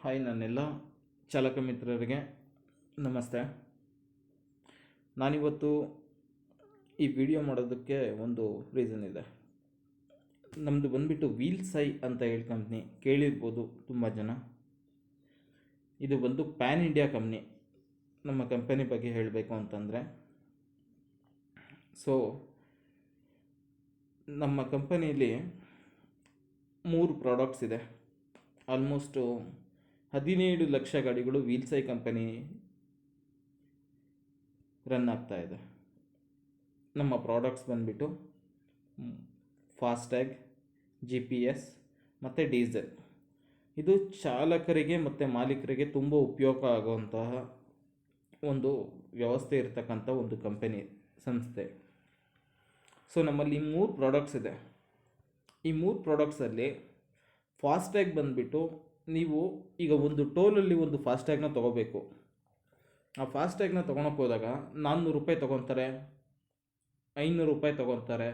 Hi, ನನ್ನೆಲ್ಲ ಚಾಲಕ ಮಿತ್ರರಿಗೆ ನಮಸ್ತೆ. ನಾನಿವತ್ತು ಈ ವಿಡಿಯೋ ಮಾಡೋದಕ್ಕೆ ಒಂದು ರೀಸನ್ ಇದೆ. ನಮ್ಮದು ಬಂದುಬಿಟ್ಟು ವೀಲ್ಸೈ ಅಂತ ಹೇಳಿ ಕಂಪ್ನಿ ಕೇಳಿರ್ಬೋದು ತುಂಬ ಜನ. ಇದು ಒಂದು ಪ್ಯಾನ್ ಇಂಡಿಯಾ ಕಂಪ್ನಿ. ನಮ್ಮ ಕಂಪನಿ ಬಗ್ಗೆ ಹೇಳಬೇಕು ಅಂತಂದರೆ, ನಮ್ಮ ಕಂಪನಿಯಲ್ಲಿ 3 ಪ್ರಾಡಕ್ಟ್ಸ್ ಇದೆ. ಆಲ್ಮೋಸ್ಟು 17 ಲಕ್ಷ ಗಾಡಿಗಳು ವೀಲ್ಸೈ ಕಂಪನಿ ರನ್ ಆಗ್ತಾ ಇದೆ. ನಮ್ಮ ಪ್ರಾಡಕ್ಟ್ಸ್ ಬಂದುಬಿಟ್ಟು ಫಾಸ್ಟ್ಯಾಗ್, GPS ಮತ್ತು ಡೀಸೆಲ್. ಇದು ಚಾಲಕರಿಗೆ ಮತ್ತು ಮಾಲೀಕರಿಗೆ ತುಂಬ ಉಪಯೋಗ ಆಗುವಂತಹ ಒಂದು ವ್ಯವಸ್ಥೆ ಇರತಕ್ಕಂಥ ಒಂದು ಸಂಸ್ಥೆ. ನಮ್ಮಲ್ಲಿ 3 ಪ್ರಾಡಕ್ಟ್ಸ್ ಇದೆ. ಈ 3 ಪ್ರಾಡಕ್ಟ್ಸಲ್ಲಿ ಫಾಸ್ಟ್ಯಾಗ್ ಬಂದುಬಿಟ್ಟು, ನೀವು ಈಗ ಒಂದು ಟೋಲಲ್ಲಿ ಒಂದು ಫಾಸ್ಟ್ಯಾಗ್ನ ತೊಗೋಬೇಕು. ಆ ಫಾಸ್ಟ್ಯಾಗ್ನ ತೊಗೊಳಕ್ಕೆ ಹೋದಾಗ 400 ರೂಪಾಯಿ ತೊಗೊತಾರೆ, 500 ರೂಪಾಯಿ ತೊಗೊತಾರೆ.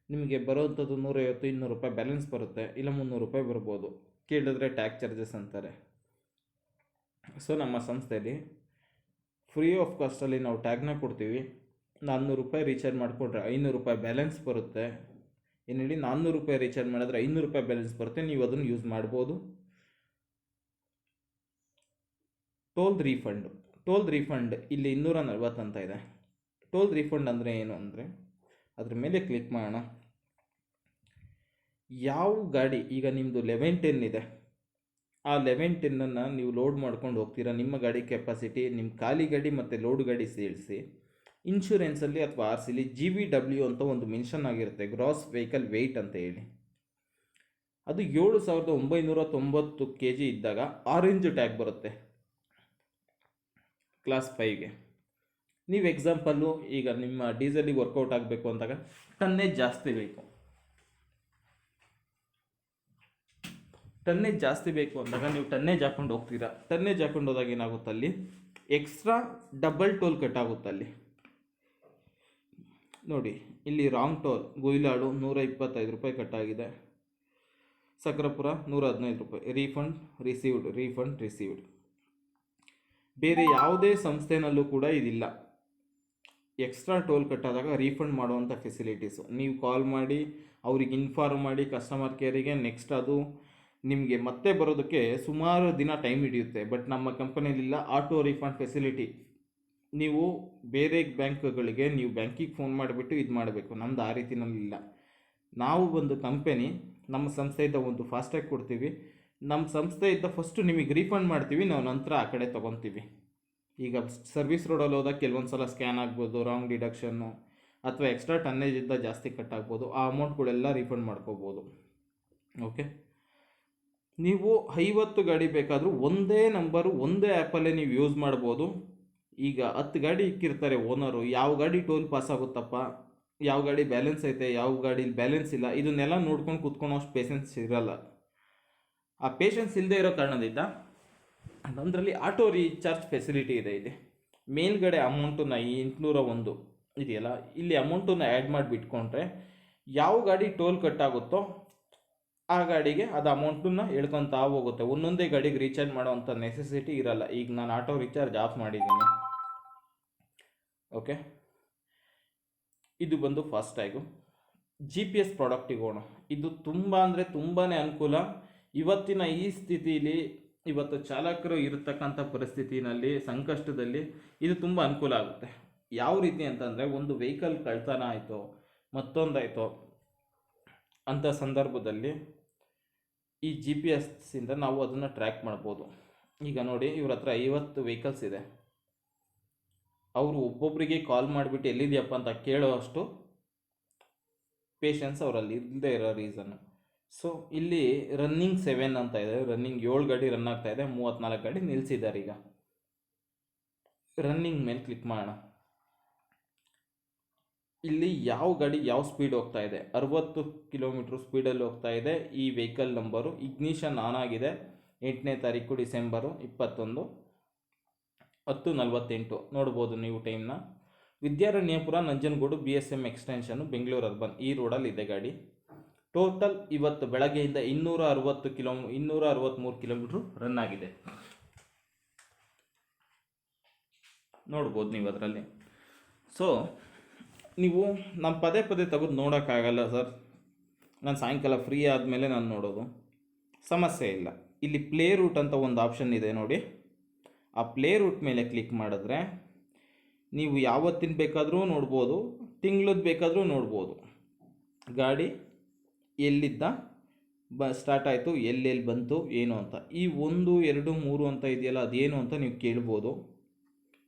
ನಿಮಗೆ ಬರೋವಂಥದ್ದು 150-200 ರೂಪಾಯಿ ಬ್ಯಾಲೆನ್ಸ್ ಬರುತ್ತೆ, ಇಲ್ಲ 300 ರೂಪಾಯಿ ಬರ್ಬೋದು. ಕೇಳಿದ್ರೆ ಟ್ಯಾಕ್ಸ್ ಚಾರ್ಜಸ್ ಅಂತಾರೆ. ನಮ್ಮ ಸಂಸ್ಥೆಯಲ್ಲಿ ಫ್ರೀ ಆಫ್ ಕಾಸ್ಟಲ್ಲಿ ನಾವು ಟ್ಯಾಗ್ನ ಕೊಡ್ತೀವಿ. 400 ರೂಪಾಯಿ ರೀಚಾರ್ಜ್ ಮಾಡಿಕೊಂಡ್ರೆ 500 ರೂಪಾಯಿ ಬ್ಯಾಲೆನ್ಸ್ ಬರುತ್ತೆ. ಏನು ಹೇಳಿ, 400 ರೂಪಾಯಿ ರೀಚಾರ್ಜ್ ಮಾಡಿದ್ರೆ 500 ರೂಪಾಯಿ ಬ್ಯಾಲೆನ್ಸ್ ಬರುತ್ತೆ. ನೀವು ಅದನ್ನು ಯೂಸ್ ಮಾಡ್ಬೋದು. ಟೋಲ್ ರೀಫಂಡ್ ಇಲ್ಲಿ 240 ಅಂತ ಇದೆ. ಟೋಲ್ ರೀಫಂಡ್ ಅಂದರೆ ಏನು ಅಂದರೆ, ಅದ್ರ ಮೇಲೆ ಕ್ಲಿಕ್ ಮಾಡೋಣ. ಯಾವ ಗಾಡಿ ಈಗ ನಿಮ್ಮದು 1110 ಇದೆ, ಆ 1110 ನೀವು ಲೋಡ್ ಮಾಡ್ಕೊಂಡು ಹೋಗ್ತೀರಾ. ನಿಮ್ಮ ಗಾಡಿ ಕೆಪಾಸಿಟಿ, ನಿಮ್ಮ ಖಾಲಿ ಗಾಡಿ ಮತ್ತು ಲೋಡ್ ಗಾಡಿ ಸೇರಿಸಿ ಇನ್ಶೂರೆನ್ಸಲ್ಲಿ ಅಥವಾ RCಲಿ GVW ಅಂತ ಒಂದು ಮೆನ್ಷನ್ ಆಗಿರುತ್ತೆ, ಗ್ರಾಸ್ ವೆಹಿಕಲ್ ವೆಯ್ಟ್ ಅಂತ ಹೇಳಿ. ಅದು 7,990 kg ಇದ್ದಾಗ ಆರೆಂಜ್ ಟ್ಯಾಗ್ ಬರುತ್ತೆ ಕ್ಲಾಸ್ 5ಗೆ. ನೀವು ಎಕ್ಸಾಂಪಲ್ಲು, ಈಗ ನಿಮ್ಮ ಡೀಸೆಲಿಗೆ ವರ್ಕೌಟ್ ಆಗಬೇಕು ಅಂದಾಗ ಟನ್ನೇಜ್ ಜಾಸ್ತಿ ಬೇಕು ಅಂದಾಗ ನೀವು ಟನ್ನೇಜ್ ಹಾಕೊಂಡು ಹೋಗ್ತೀರಾ. ಟನ್ನೇಜ್ ಹಾಕೊಂಡು ಹೋದಾಗ ಏನಾಗುತ್ತೆ, ಅಲ್ಲಿ ಎಕ್ಸ್ಟ್ರಾ ಡಬಲ್ ಟೋಲ್ ಕಟ್ ಆಗುತ್ತೆ. ಅಲ್ಲಿ ನೋಡಿ, ಇಲ್ಲಿ ರಾಂಗ್ ಟೋಲ್ ಗುಯಿಲಾಡು 125 ರೂಪಾಯಿ ಕಟ್ಟಾಗಿದೆ, ಸಕ್ರಪುರ 115 ರೂಪಾಯಿ. Refund received. ಬೇರೆ ಯಾವುದೇ ಸಂಸ್ಥೆನಲ್ಲೂ ಕೂಡ ಇದಿಲ್ಲ. ಎಕ್ಸ್ಟ್ರಾ ಟೋಲ್ ಕಟ್ಟಾದಾಗ ರೀಫಂಡ್ ಮಾಡುವಂಥ ಫೆಸಿಲಿಟೀಸು ನೀವು ಕಾಲ್ ಮಾಡಿ ಅವ್ರಿಗೆ ಇನ್ಫಾರ್ಮ್ ಮಾಡಿ ಕಸ್ಟಮರ್ ಕೇರಿಗೆ. ನೆಕ್ಸ್ಟ್ ಅದು ನಿಮಗೆ ಮತ್ತೆ ಬರೋದಕ್ಕೆ ಸುಮಾರು ದಿನ ಟೈಮ್ ಹಿಡಿಯುತ್ತೆ. ಬಟ್ ನಮ್ಮ ಕಂಪನಿಯಲ್ಲಿಲ್ಲ ಆಟೋ ರೀಫಂಡ್ ಫೆಸಿಲಿಟಿ. ನೀವು ಬೇರೆ ಬ್ಯಾಂಕ್ಗಳಿಗೆ ನೀವು ಬ್ಯಾಂಕಿಗೆ ಫೋನ್ ಮಾಡಿಬಿಟ್ಟು ಇದು ಮಾಡಬೇಕು. ನಮ್ಮದು ಆ ರೀತಿನಲ್ಲಿಲ್ಲ. ನಾವು ಒಂದು ಕಂಪನಿ, ನಮ್ಮ ಸಂಸ್ಥೆಯಿಂದ ಒಂದು ಫಾಸ್ಟ್ಯಾಗ್ ಕೊಡ್ತೀವಿ. ನಮ್ಮ ಸಂಸ್ಥೆಯಿಂದ ಫಸ್ಟು ನಿಮಗೆ ರೀಫಂಡ್ ಮಾಡ್ತೀವಿ, ನಾವು ನಂತರ ಆ ಕಡೆ ತೊಗೊತೀವಿ. ಈಗ ಸರ್ವಿಸ್ ರೋಡಲ್ಲಿ ಹೋದಾಗ ಕೆಲವೊಂದು ಸಲ ಸ್ಕ್ಯಾನ್ ಆಗ್ಬೋದು, ರಾಂಗ್ ಡಿಡಕ್ಷನ್ನು ಅಥವಾ ಎಕ್ಸ್ಟ್ರಾ ಟನ್ನೇಜಿಂದ ಜಾಸ್ತಿ ಕಟ್ ಆಗ್ಬೋದು. ಆ ಅಮೌಂಟ್ಗಳೆಲ್ಲ ರೀಫಂಡ್ ಮಾಡ್ಕೋಬೋದು. ಓಕೆ, ನೀವು 50 ಗಾಡಿ ಬೇಕಾದರೂ ಒಂದೇ ನಂಬರು, ಒಂದೇ ಆ್ಯಪಲ್ಲೇ ನೀವು ಯೂಸ್ ಮಾಡ್ಬೋದು. ಈಗ 10 ಗಾಡಿ ಇಕ್ಕಿರ್ತಾರೆ ಓನರು, ಯಾವ ಗಾಡಿ ಟೋಲ್ ಪಾಸ್ ಆಗುತ್ತಪ್ಪ, ಯಾವ ಗಾಡಿ ಬ್ಯಾಲೆನ್ಸ್ ಐತೆ, ಯಾವ ಗಾಡೀಲಿ ಬ್ಯಾಲೆನ್ಸ್ ಇಲ್ಲ, ಇದನ್ನೆಲ್ಲ ನೋಡ್ಕೊಂಡು ಕೂತ್ಕೊಳ್ಳೋಷ್ಟು ಪೇಷನ್ಸ್ ಇರಲ್ಲ. ಆ ಪೇಷನ್ಸ್ ಇಲ್ಲದೆ ಇರೋ ಕಾರಣದಿಂದ ನಮ್ಮದ್ರಲ್ಲಿ ಆಟೋ ರೀಚಾರ್ಜ್ ಫೆಸಿಲಿಟಿ ಇದೆ. ಇಲ್ಲಿ ಮೇಲ್ಗಡೆ ಅಮೌಂಟನ್ನು 801 ಇದೆಯಲ್ಲ, ಇಲ್ಲಿ ಅಮೌಂಟನ್ನು ಆ್ಯಡ್ ಮಾಡಿಬಿಟ್ಕೊಂಡ್ರೆ ಯಾವ ಗಾಡಿ ಟೋಲ್ ಕಟ್ ಆಗುತ್ತೋ ಆ ಗಾಡಿಗೆ ಅದು ಅಮೌಂಟನ್ನು ಹೇಳ್ಕೊತಾ ಹೋಗುತ್ತೆ. ಒಂದೊಂದೇ ಗಾಡಿಗೆ ರೀಚಾರ್ಜ್ ಮಾಡೋವಂಥ ನೆಸೆಸಿಟಿ ಇರಲ್ಲ. ಈಗ ನಾನು ಆಟೋ ರೀಚಾರ್ಜ್ ಆಫ್ ಮಾಡಿದ್ದೀನಿ. ಓಕೆ, ಇದು ಬಂದು ಫಾಸ್ಟ್ಯಾಗು. GPS ಪ್ರಾಡಕ್ಟಿಗೆ ಹೋಗೋಣ. ಇದು ತುಂಬ ಅಂದರೆ ತುಂಬಾ ಅನುಕೂಲ. ಇವತ್ತಿನ ಈ ಸ್ಥಿತಿಲಿ, ಇವತ್ತು ಚಾಲಕರು ಇರತಕ್ಕಂಥ ಪರಿಸ್ಥಿತಿನಲ್ಲಿ, ಸಂಕಷ್ಟದಲ್ಲಿ ಇದು ತುಂಬ ಅನುಕೂಲ ಆಗುತ್ತೆ. ಯಾವ ರೀತಿ ಅಂತಂದರೆ, ಒಂದು ವೆಹಿಕಲ್ ಕಳ್ತನ ಆಯಿತು, ಮತ್ತೊಂದಾಯಿತು ಅಂಥ ಸಂದರ್ಭದಲ್ಲಿ ಈ GPS ನಾವು ಅದನ್ನು ಟ್ರ್ಯಾಕ್ ಮಾಡ್ಬೋದು. ಈಗ ನೋಡಿ, ಇವ್ರ ಹತ್ರ 50 ವೆಹಿಕಲ್ಸ್ ಇದೆ. ಅವರು ಒಬ್ಬೊಬ್ಬರಿಗೆ ಕಾಲ್ ಮಾಡಿಬಿಟ್ಟು ಎಲ್ಲಿದೆಯಪ್ಪ ಅಂತ ಕೇಳೋ ಅಷ್ಟು ಪೇಷನ್ಸ್ ಅವರಲ್ಲಿ ಇಲ್ಲದೆ ಇರೋ ರೀಸನ್ನು. ಇಲ್ಲಿ ರನ್ನಿಂಗ್ 7 ಅಂತ ಇದೆ. ರನ್ನಿಂಗ್ 7 ಗಾಡಿ ರನ್ ಆಗ್ತಾ ಇದೆ, 34 ಗಾಡಿ ನಿಲ್ಲಿಸಿದ್ದಾರೆ. ಈಗ ರನ್ನಿಂಗ್ ಮೇಲೆ ಕ್ಲಿಕ್ ಮಾಡೋಣ. ಇಲ್ಲಿ ಯಾವ ಗಾಡಿ ಯಾವ ಸ್ಪೀಡ್ ಹೋಗ್ತಾ ಇದೆ, 60 ಕಿಲೋಮೀಟ್ರ್ ಸ್ಪೀಡಲ್ಲಿ ಹೋಗ್ತಾ ಇದೆ. ಈ ವೆಹಿಕಲ್ ನಂಬರು ಇಗ್ನಿಷನ್ ಆನ್ ಆಗಿದೆ. 8ನೇ ತಾರೀಕು ಡಿಸೆಂಬರು 21, 10:48 ನೋಡ್ಬೋದು ನೀವು ಟೈಮ್ನ. ವಿದ್ಯಾರಣ್ಯಪುರ, ನಂಜನಗೂಡು, BSM ಎಕ್ಸ್ಟೆನ್ಷನು, ಬೆಂಗಳೂರು ಅರ್ಬನ್, ಈ ರೋಡಲ್ಲಿ ಇದೆ ಗಾಡಿ. ಟೋಟಲ್ ಇವತ್ತು ಬೆಳಗ್ಗೆಯಿಂದ 263 ಕಿಲೋಮೀಟ್ರ್ ರನ್ ಆಗಿದೆ. ನೋಡ್ಬೋದು ನೀವು ಅದರಲ್ಲಿ. ಸೊ ನೀವು ನಾನು ಪದೇ ತೆಗೆದು ನೋಡೋಕ್ಕಾಗಲ್ಲ ಸರ್, ನಾನು ಸಾಯಂಕಾಲ ಫ್ರೀ ಆದಮೇಲೆ ನಾನು ನೋಡೋದು, ಸಮಸ್ಯೆ ಇಲ್ಲ. ಇಲ್ಲಿ ಪ್ಲೇ ರೂಟ್ ಅಂತ ಒಂದು ಆಪ್ಷನ್ ಇದೆ ನೋಡಿ, ಆ ಪ್ಲೇ ರೂಟ್ ಮೇಲೆ ಕ್ಲಿಕ್ ಮಾಡಿದ್ರೆ ನೀವು ಯಾವತ್ತಿನ ಬೇಕಾದರೂ ನೋಡ್ಬೋದು, ತಿಂಗಳದ್ದು ಬೇಕಾದರೂ ನೋಡ್ಬೋದು. ಗಾಡಿ ಎಲ್ಲಿದ್ದ ಸ್ಟಾರ್ಟ್ ಆಯಿತು, ಎಲ್ಲೆಲ್ಲಿ ಬಂತು ಏನು ಅಂತ. ಈ 1, 2, 3 ಅಂತ ಇದೆಯಲ್ಲ, ಅದೇನು ಅಂತ ನೀವು ಕೇಳ್ಬೋದು.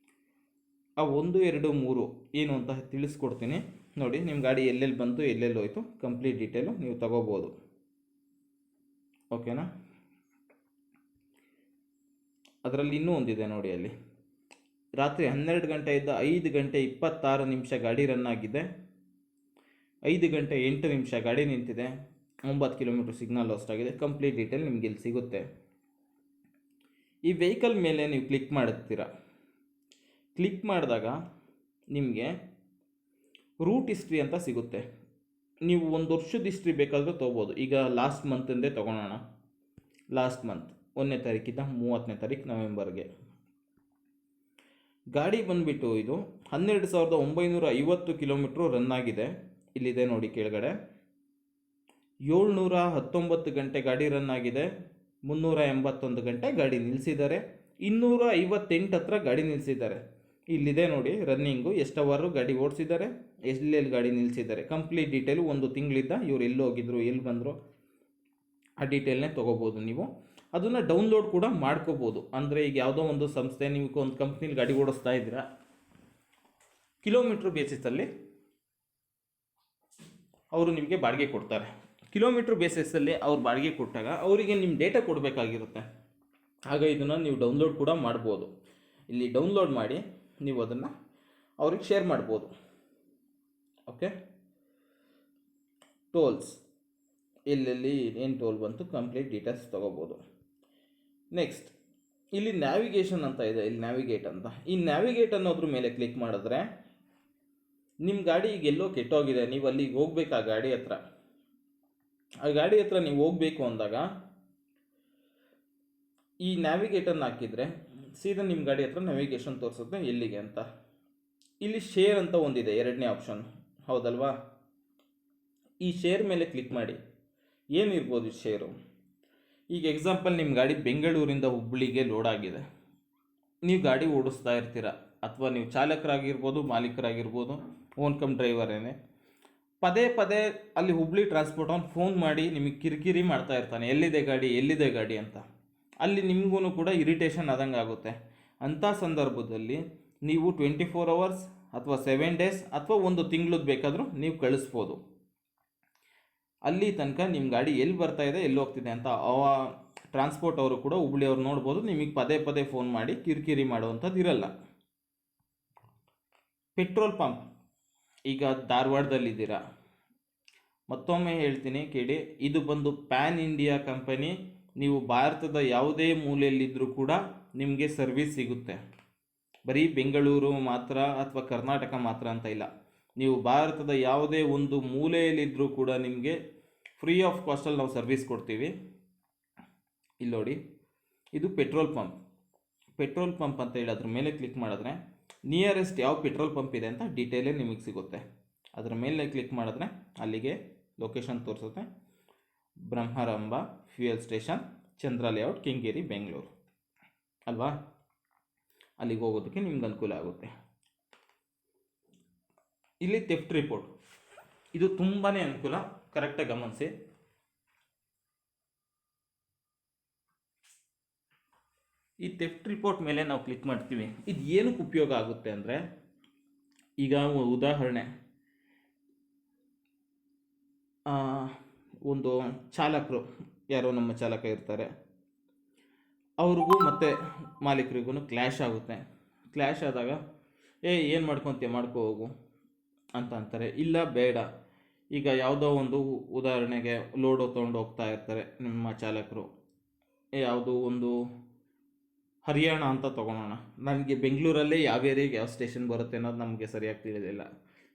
ಆ 1, 2, 3 ಏನು ಅಂತ ತಿಳಿಸ್ಕೊಡ್ತೀನಿ ನೋಡಿ. ನಿಮ್ಮ ಗಾಡಿ ಎಲ್ಲೆಲ್ಲಿ ಬಂತು, ಎಲ್ಲೆಲ್ಲಿ ಹೋಯಿತು, ಕಂಪ್ಲೀಟ್ ಡೀಟೇಲು ನೀವು ತಗೋಬೋದು. ಓಕೆನಾ? ಅದರಲ್ಲಿ ಇನ್ನೂ ಒಂದಿದೆ ನೋಡಿ, ಅಲ್ಲಿ ರಾತ್ರಿ 12 ಗಂಟೆಯಿಂದ 5 ಗಂಟೆ 26 ನಿಮಿಷ ಗಾಡಿ ರನ್ ಆಗಿದೆ, 5 ಗಂಟೆ 8 ನಿಮಿಷ ಗಾಡಿ ನಿಂತಿದೆ, 9 ಕಿಲೋಮೀಟ್ರ್ ಸಿಗ್ನಲ್ ಲಾಸ್ಟ್ ಆಗಿದೆ. ಕಂಪ್ಲೀಟ್ ಡೀಟೇಲ್ ನಿಮ್ಗೆ ಇಲ್ಲಿ ಸಿಗುತ್ತೆ. ಈ ವೆಹಿಕಲ್ ಮೇಲೆ ನೀವು ಕ್ಲಿಕ್ ಮಾಡುತ್ತೀರ. ಕ್ಲಿಕ್ ಮಾಡಿದಾಗ ನಿಮಗೆ ರೂಟ್ ಹಿಸ್ಟ್ರಿ ಅಂತ ಸಿಗುತ್ತೆ. ನೀವು 1 ವರ್ಷದ ಹಿಸ್ಟ್ರಿ ಬೇಕಾದರೂ ತೊಗೋಬೋದು. ಈಗ ಲಾಸ್ಟ್ ಮಂತಿಂದೇ ತೊಗೊಳೋಣ. ಲಾಸ್ಟ್ ಮಂತ್ 1ನೇ ತಾರೀಕಿಂದ 30ನೇ ತಾರೀಕು ನವೆಂಬರ್ಗೆ ಗಾಡಿ ಬಂದುಬಿಟ್ಟು ಇದು 12,950 ಕಿಲೋಮೀಟ್ರು ರನ್ ಆಗಿದೆ. ಇಲ್ಲಿದೆ ನೋಡಿ ಕೆಳಗಡೆ. 719 ಗಂಟೆ ಗಾಡಿ ರನ್ ಆಗಿದೆ, 381 ಗಂಟೆ ಗಾಡಿ ನಿಲ್ಲಿಸಿದ್ದಾರೆ, 258 ಹತ್ರ ಗಾಡಿ ನಿಲ್ಲಿಸಿದ್ದಾರೆ. ಇಲ್ಲಿದೆ ನೋಡಿ ರನ್ನಿಂಗು, ಎಷ್ಟು ಅವರು ಗಾಡಿ ಓಡಿಸಿದ್ದಾರೆ, ಎಲ್ಲೆಲ್ಲಿ ಗಾಡಿ ನಿಲ್ಲಿಸಿದ್ದಾರೆ, ಕಂಪ್ಲೀಟ್ ಡೀಟೇಲು. 1 ತಿಂಗಳಿಂದ ಇವ್ರು ಎಲ್ಲಿ ಹೋಗಿದ್ರು, ಎಲ್ಲಿ ಬಂದರು, ಆ ಡೀಟೇಲ್ನೇ ತೊಗೋಬೋದು. ನೀವು ಅದನ್ನು ಡೌನ್ಲೋಡ್ ಕೂಡ ಮಾಡ್ಕೋಬೋದು. ಅಂದರೆ ಈಗ ಯಾವುದೋ ಒಂದು ಸಂಸ್ಥೆ, ನೀವು ಒಂದು ಕಂಪ್ನಿಲಿ ಗಾಡಿ ಓಡಿಸ್ತಾ ಇದ್ದೀರಾ, ಕಿಲೋಮೀಟ್ರ್ ಬೇಸಿಸಲ್ಲಿ ಅವರು ನಿಮಗೆ ಬಾಡಿಗೆ ಕೊಡ್ತಾರೆ. ಕಿಲೋಮೀಟ್ರ್ ಬೇಸಿಸಲ್ಲಿ ಅವ್ರು ಬಾಡಿಗೆ ಕೊಟ್ಟಾಗ ಅವರಿಗೆ ನಿಮ್ಮ ಡೇಟಾ ಕೊಡಬೇಕಾಗಿರುತ್ತೆ. ಆಗ ಇದನ್ನು ನೀವು ಡೌನ್ಲೋಡ್ ಕೂಡ ಮಾಡ್ಬೋದು. ಇಲ್ಲಿ ಡೌನ್ಲೋಡ್ ಮಾಡಿ ನೀವು ಅದನ್ನು ಅವ್ರಿಗೆ ಶೇರ್ ಮಾಡ್ಬೋದು. ಓಕೆ, ಟೋಲ್ಸ್ ಎಲ್ಲೆಲ್ಲಿ ಏನು ಟೋಲ್ ಬಂತು, ಕಂಪ್ಲೀಟ್ ಡೀಟೇಲ್ಸ್ ತೊಗೋಬೋದು. ನೆಕ್ಸ್ಟ್ ಇಲ್ಲಿ ನ್ಯಾವಿಗೇಷನ್ ಅಂತ ಇದೆ, ಇಲ್ಲಿ ನ್ಯಾವಿಗೇಟ್ ಅಂತ. ಈ ನ್ಯಾವಿಗೇಟ್ ಅನ್ನೋದ್ರ ಮೇಲೆ ಕ್ಲಿಕ್ ಮಾಡಿದ್ರೆ ನಿಮ್ಮ ಗಾಡಿ ಈಗ ಎಲ್ಲೋ ಕೆಟ್ಟೋಗಿದೆ, ನೀವು ಅಲ್ಲಿಗೆ ಹೋಗ್ಬೇಕು. ಆ ಗಾಡಿ ಹತ್ರ ನೀವು ಹೋಗಬೇಕು ಅಂದಾಗ ಈ ನ್ಯಾವಿಗೇಟನ್ನು ಹಾಕಿದರೆ ಸೀದಾ ನಿಮ್ಮ ಗಾಡಿ ಹತ್ರ ನ್ಯಾವಿಗೇಷನ್ ತೋರಿಸುತ್ತೆ ಎಲ್ಲಿಗೆ ಅಂತ. ಇಲ್ಲಿ ಶೇರ್ ಅಂತ ಒಂದಿದೆ, 2ನೇ ಆಪ್ಷನ್, ಹೌದಲ್ವಾ? ಈ ಶೇರ್ ಮೇಲೆ ಕ್ಲಿಕ್ ಮಾಡಿ. ಏನಿರ್ಬೋದು ಶೇರು? ಈಗ ಎಕ್ಸಾಂಪಲ್, ನಿಮ್ಮ ಗಾಡಿ ಬೆಂಗಳೂರಿಂದ ಹುಬ್ಬಳ್ಳಿಗೆ ಲೋಡ್ ಆಗಿದೆ, ನೀವು ಗಾಡಿ ಓಡಿಸ್ತಾ ಇರ್ತೀರ, ಅಥವಾ ನೀವು ಚಾಲಕರಾಗಿರ್ಬೋದು, ಮಾಲೀಕರಾಗಿರ್ಬೋದು, ಓನ್ ಕಮ್ ಡ್ರೈವರೇನೆ. ಪದೇ ಅಲ್ಲಿ ಹುಬ್ಬಳ್ಳಿ ಟ್ರಾನ್ಸ್ಪೋರ್ಟ್ ಅವ್ನು ಫೋನ್ ಮಾಡಿ ನಿಮಗೆ ಕಿರಿಕಿರಿ ಮಾಡ್ತಾ ಇರ್ತಾನೆ, ಎಲ್ಲಿದೆ ಗಾಡಿ ಅಂತ. ಅಲ್ಲಿ ನಿಮಗೂ ಕೂಡ ಇರಿಟೇಷನ್ ಆದಂಗೆ ಆಗುತ್ತೆ. ಅಂಥ ಸಂದರ್ಭದಲ್ಲಿ ನೀವು 24 hours ಅಥವಾ 7 days ಅಥವಾ 1 ತಿಂಗಳದ್ದು ಬೇಕಾದರೂ ನೀವು ಕಳಿಸ್ಬೋದು. ಅಲ್ಲಿ ತನಕ ನಿಮ್ಮ ಗಾಡಿ ಎಲ್ಲಿ ಬರ್ತಾ ಇದೆ, ಎಲ್ಲಿ ಹೋಗ್ತಿದೆ ಅಂತ ಟ್ರಾನ್ಸ್ಪೋರ್ಟ್ ಅವರು ಕೂಡ ಹುಬ್ಬಳ್ಳಿಯವ್ರು ನೋಡ್ಬೋದು. ನಿಮಗೆ ಪದೇ ಫೋನ್ ಮಾಡಿ ಕಿರಿಕಿರಿ ಮಾಡುವಂಥದ್ದು ಇರಲ್ಲ. ಪೆಟ್ರೋಲ್ ಪಂಪ್, ಈಗ ಧಾರವಾಡದಲ್ಲಿದ್ದೀರಾ, ಮತ್ತೊಮ್ಮೆ ಹೇಳ್ತೀನಿ ಕೇಳಿ, ಇದು ಬಂದು ಪ್ಯಾನ್ ಇಂಡಿಯಾ ಕಂಪನಿ. ನೀವು ಭಾರತದ ಯಾವುದೇ ಮೂಲೆಯಲ್ಲಿದ್ದರೂ ಕೂಡ ನಿಮಗೆ ಸರ್ವಿಸ್ ಸಿಗುತ್ತೆ. ಬರೀ ಬೆಂಗಳೂರು ಮಾತ್ರ ಅಥವಾ ಕರ್ನಾಟಕ ಮಾತ್ರ ಅಂತ ಇಲ್ಲ, ನೀವು ಭಾರತದ ಯಾವುದೇ ಒಂದು ಮೂಲೆಯಲ್ಲಿದ್ದರೂ ಕೂಡ ನಿಮಗೆ ಫ್ರೀ ಆಫ್ ಕಾಸ್ಟಲ್ಲಿ ನಾವು ಸರ್ವಿಸ್ ಕೊಡ್ತೀವಿ. ಇಲ್ಲಿ ನೋಡಿ, ಇದು ಪೆಟ್ರೋಲ್ ಪಂಪ್ ಅಂತ ಹೇಳಿ ಅದ್ರ ಮೇಲೆ ಕ್ಲಿಕ್ ಮಾಡಿದ್ರೆ ನಿಯರೆಸ್ಟ್ ಯಾವ ಪೆಟ್ರೋಲ್ ಪಂಪ್ ಇದೆ ಅಂತ ಡೀಟೇಲೇ ನಿಮಗೆ ಸಿಗುತ್ತೆ. ಅದರ ಮೇಲೆ ಕ್ಲಿಕ್ ಮಾಡಿದ್ರೆ ಅಲ್ಲಿಗೆ ಲೊಕೇಶನ್ ತೋರಿಸುತ್ತೆ. ಬ್ರಹ್ಮರಂಭ ಫ್ಯೂಯಲ್ ಸ್ಟೇಷನ್, ಚಂದ್ರ ಲೇಔಟ್, ಕೆಂಗೇರಿ, ಬೆಂಗಳೂರು ಅಲ್ವಾ? ಅಲ್ಲಿಗೆ ಹೋಗೋದಕ್ಕೆ ನಿಮ್ಗೆ ಅನುಕೂಲ ಆಗುತ್ತೆ. ಇಲ್ಲಿ ಥೆಫ್ಟ್ ರಿಪೋರ್ಟ್, ಇದು ತುಂಬಾ ಅನುಕೂಲ, ಕರೆಕ್ಟಾಗಿ ಗಮನಿಸಿ. ಈ ಥೆಫ್ಟ್ ರಿಪೋರ್ಟ್ ಮೇಲೆ ನಾವು ಕ್ಲಿಕ್ ಮಾಡ್ತೀವಿ. ಇದು ಏನಕ್ಕೆ ಉಪಯೋಗ ಆಗುತ್ತೆ ಅಂದರೆ, ಈಗ ಉದಾಹರಣೆ, ಒಂದು ಚಾಲಕರು, ಯಾರೋ ನಮ್ಮ ಚಾಲಕ ಇರ್ತಾರೆ, ಅವ್ರಿಗೂ ಮತ್ತು ಮಾಲೀಕರಿಗೂ ಕ್ಲ್ಯಾಶ್ ಆಗುತ್ತೆ. ಕ್ಲ್ಯಾಶ್ ಆದಾಗ ಏನು ಮಾಡ್ಕೊತೀಯ, ಮಾಡ್ಕೋ ಹೋಗು ಅಂತ ಅಂತಾರೆ. ಇಲ್ಲ ಬೇಡ, ಈಗ ಯಾವುದೋ ಒಂದು ಉದಾಹರಣೆಗೆ ಲೋಡು ತೊಗೊಂಡು ಹೋಗ್ತಾ ಇರ್ತಾರೆ ನಿಮ್ಮ ಚಾಲಕರು, ಯಾವುದೋ ಒಂದು ಹರಿಯಾಣ ಅಂತ ತೊಗೊಳೋಣ. ನನಗೆ ಬೆಂಗಳೂರಲ್ಲೇ ಯಾವ ಏರಿಯಾಗೆ ಯಾವ ಸ್ಟೇಷನ್ ಬರುತ್ತೆ ಅನ್ನೋದು ನಮಗೆ ಸರಿಯಾಗಿ ತಿಳಿದಿಲ್ಲ.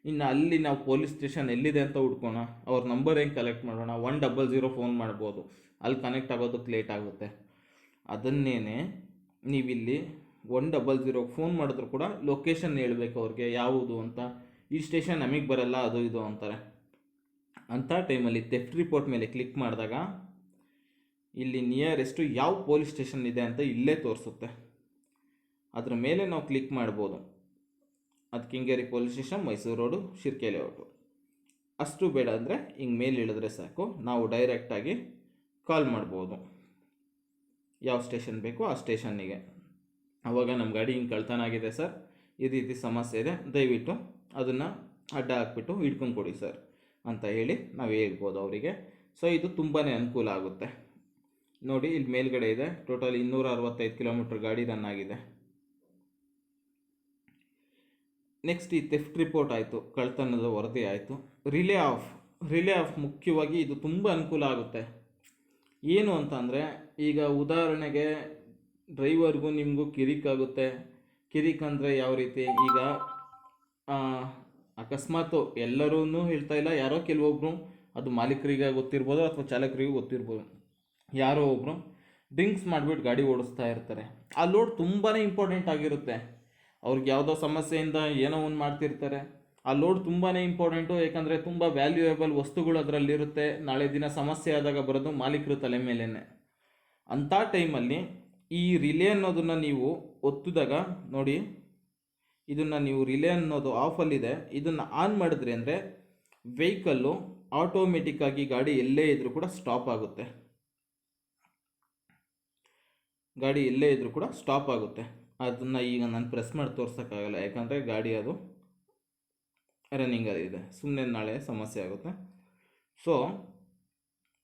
ಇನ್ನು ಅಲ್ಲಿ ನಾವು ಪೊಲೀಸ್ ಸ್ಟೇಷನ್ ಎಲ್ಲಿದೆ ಅಂತ ಹುಡ್ಕೋಣ, ಅವ್ರ ನಂಬರ್ ಹೆಂಗೆ ಕಲೆಕ್ಟ್ ಮಾಡೋಣ, 100 ಫೋನ್ ಮಾಡ್ಬೋದು, ಅಲ್ಲಿ ಕನೆಕ್ಟ್ ಆಗೋದಕ್ಕೆ ಲೇಟ್ ಆಗುತ್ತೆ. ಅದನ್ನೇ ನೀವಿಲ್ಲಿ 100 ಫೋನ್ ಮಾಡಿದ್ರು ಕೂಡ ಲೊಕೇಶನ್ ಹೇಳಬೇಕು ಅವ್ರಿಗೆ ಯಾವುದು ಅಂತ. ಈ ಸ್ಟೇಷನ್ ನಮಗೆ ಬರಲ್ಲ ಅದು ಇದು ಅಂತಾರೆ. ಅಂಥ ಟೈಮಲ್ಲಿ ಥೆಫ್ಟ್ ರಿಪೋರ್ಟ್ ಮೇಲೆ ಕ್ಲಿಕ್ ಮಾಡಿದಾಗ ಇಲ್ಲಿ ನಿಯರೆಸ್ಟು ಯಾವ ಪೊಲೀಸ್ ಸ್ಟೇಷನ್ ಇದೆ ಅಂತ ಇಲ್ಲೇ ತೋರಿಸುತ್ತೆ. ಅದ್ರ ಮೇಲೆ ನಾವು ಕ್ಲಿಕ್ ಮಾಡ್ಬೋದು. ಅದು Kengeri police station, Mysuru road, Shirke layout. ಅಷ್ಟು ಬೇಡ ಅಂದರೆ ಹಿಂಗೆ ಮೇಲೆ ಇಳಿದ್ರೆ ಸಾಕು, ನಾವು ಡೈರೆಕ್ಟಾಗಿ ಕಾಲ್ ಮಾಡ್ಬೋದು ಯಾವ ಸ್ಟೇಷನ್ ಬೇಕೋ ಆ ಸ್ಟೇಷನ್ನಿಗೆ. ಆವಾಗ ನಮ್ಮ ಗಾಡಿ ಹಿಂಗೆ ಕಳ್ತನ ಆಗಿದೆ ಸರ್, ಈ ರೀತಿ ಸಮಸ್ಯೆ ಇದೆ, ದಯವಿಟ್ಟು ಅದನ್ನು ಅಡ್ಡ ಹಾಕ್ಬಿಟ್ಟು ಹಿಡ್ಕೊಂಡು ಕೊಡಿ ಸರ್ ಅಂತ ಹೇಳಿ ನಾವು ಹೇಳ್ಬೋದು ಅವರಿಗೆ. ಸೊ ಇದು ತುಂಬಾ ಅನುಕೂಲ ಆಗುತ್ತೆ. ನೋಡಿ ಇಲ್ಲಿ ಮೇಲ್ಗಡೆ ಇದೆ, ಟೋಟಲ್ 265 ಕಿಲೋಮೀಟ್ರ್ ಗಾಡಿ ರನ್ ಆಗಿದೆ. ನೆಕ್ಸ್ಟ್ ಈ ಥೆಫ್ಟ್ ರಿಪೋರ್ಟ್ ಆಯಿತು, ಕಳ್ತನದ ವರದಿ ಆಯಿತು. ರಿಲೇ ಆಫ್ ಮುಖ್ಯವಾಗಿ ಇದು ತುಂಬ ಅನುಕೂಲ ಆಗುತ್ತೆ. ಏನು ಅಂತ ಅಂದರೆ, ಈಗ ಉದಾಹರಣೆಗೆ ಡ್ರೈವರ್ಗೂ ನಿಮಗೂ ಕಿರಿಕಾಗುತ್ತೆ. ಕಿರಿಕ್ ಅಂದರೆ ಯಾವ ರೀತಿ, ಈಗ ಅಕಸ್ಮಾತ್ ಎಲ್ಲರೂ ಹೇಳ್ತಾ ಇಲ್ಲ, ಯಾರೋ ಕೆಲವೊಬ್ಬರು, ಅದು ಮಾಲೀಕರಿಗೆ ಗೊತ್ತಿರ್ಬೋದು ಅಥವಾ ಚಾಲಕರಿಗೂ ಗೊತ್ತಿರ್ಬೋದು, ಯಾರೋ ಒಬ್ಬರು ಡ್ರಿಂಕ್ಸ್ ಮಾಡಿಬಿಟ್ಟು ಗಾಡಿ ಓಡಿಸ್ತಾ ಇರ್ತಾರೆ. ಆ ಲೋಡ್ ತುಂಬಾ ಇಂಪಾರ್ಟೆಂಟ್ ಆಗಿರುತ್ತೆ. ಅವ್ರಿಗೆ ಯಾವುದೋ ಸಮಸ್ಯೆಯಿಂದ ಏನೋ ಒಂದು ಮಾಡ್ತಿರ್ತಾರೆ. ಆ ಲೋಡ್ ತುಂಬಾ ಇಂಪಾರ್ಟೆಂಟು, ಯಾಕಂದರೆ ತುಂಬ ವ್ಯಾಲ್ಯೂಯೇಬಲ್ ವಸ್ತುಗಳು ಅದರಲ್ಲಿರುತ್ತೆ. ನಾಳೆ ದಿನ ಸಮಸ್ಯೆ ಆದಾಗ ಬರೋದು ಮಾಲೀಕರು ತಲೆ ಮೇಲೇ. ಅಂಥ ಟೈಮಲ್ಲಿ ಈ ರಿಲೇ ಅನ್ನೋದನ್ನು ನೀವು ಒತ್ತಿದಾಗ ನೋಡಿ, ಇದನ್ನು ನೀವು ರಿಲೇ ಅನ್ನೋದು ಆಫಲ್ಲಿದೆ, ಇದನ್ನು ಆನ್ ಮಾಡಿದ್ರಿ ಅಂದರೆ ವೆಹಿಕಲ್ಲು ಆಟೋಮೆಟಿಕ್ಕಾಗಿ ಗಾಡಿ ಎಲ್ಲೇ ಇದ್ದರೂ ಕೂಡ ಸ್ಟಾಪ್ ಆಗುತ್ತೆ. ಗಾಡಿ ಎಲ್ಲೇ ಇದ್ದರೂ ಕೂಡ ಸ್ಟಾಪ್ ಆಗುತ್ತೆ. ಅದನ್ನು ಈಗ ನಾನು ಪ್ರೆಸ್ ಮಾಡಿ ತೋರ್ಸೋಕ್ಕಾಗಲ್ಲ, ಯಾಕಂದರೆ ಗಾಡಿ ಅದು ರನ್ನಿಂಗಲ್ಲಿದೆ, ಸುಮ್ಮನೆ ನಾಳೆ ಸಮಸ್ಯೆ ಆಗುತ್ತೆ. ಸೊ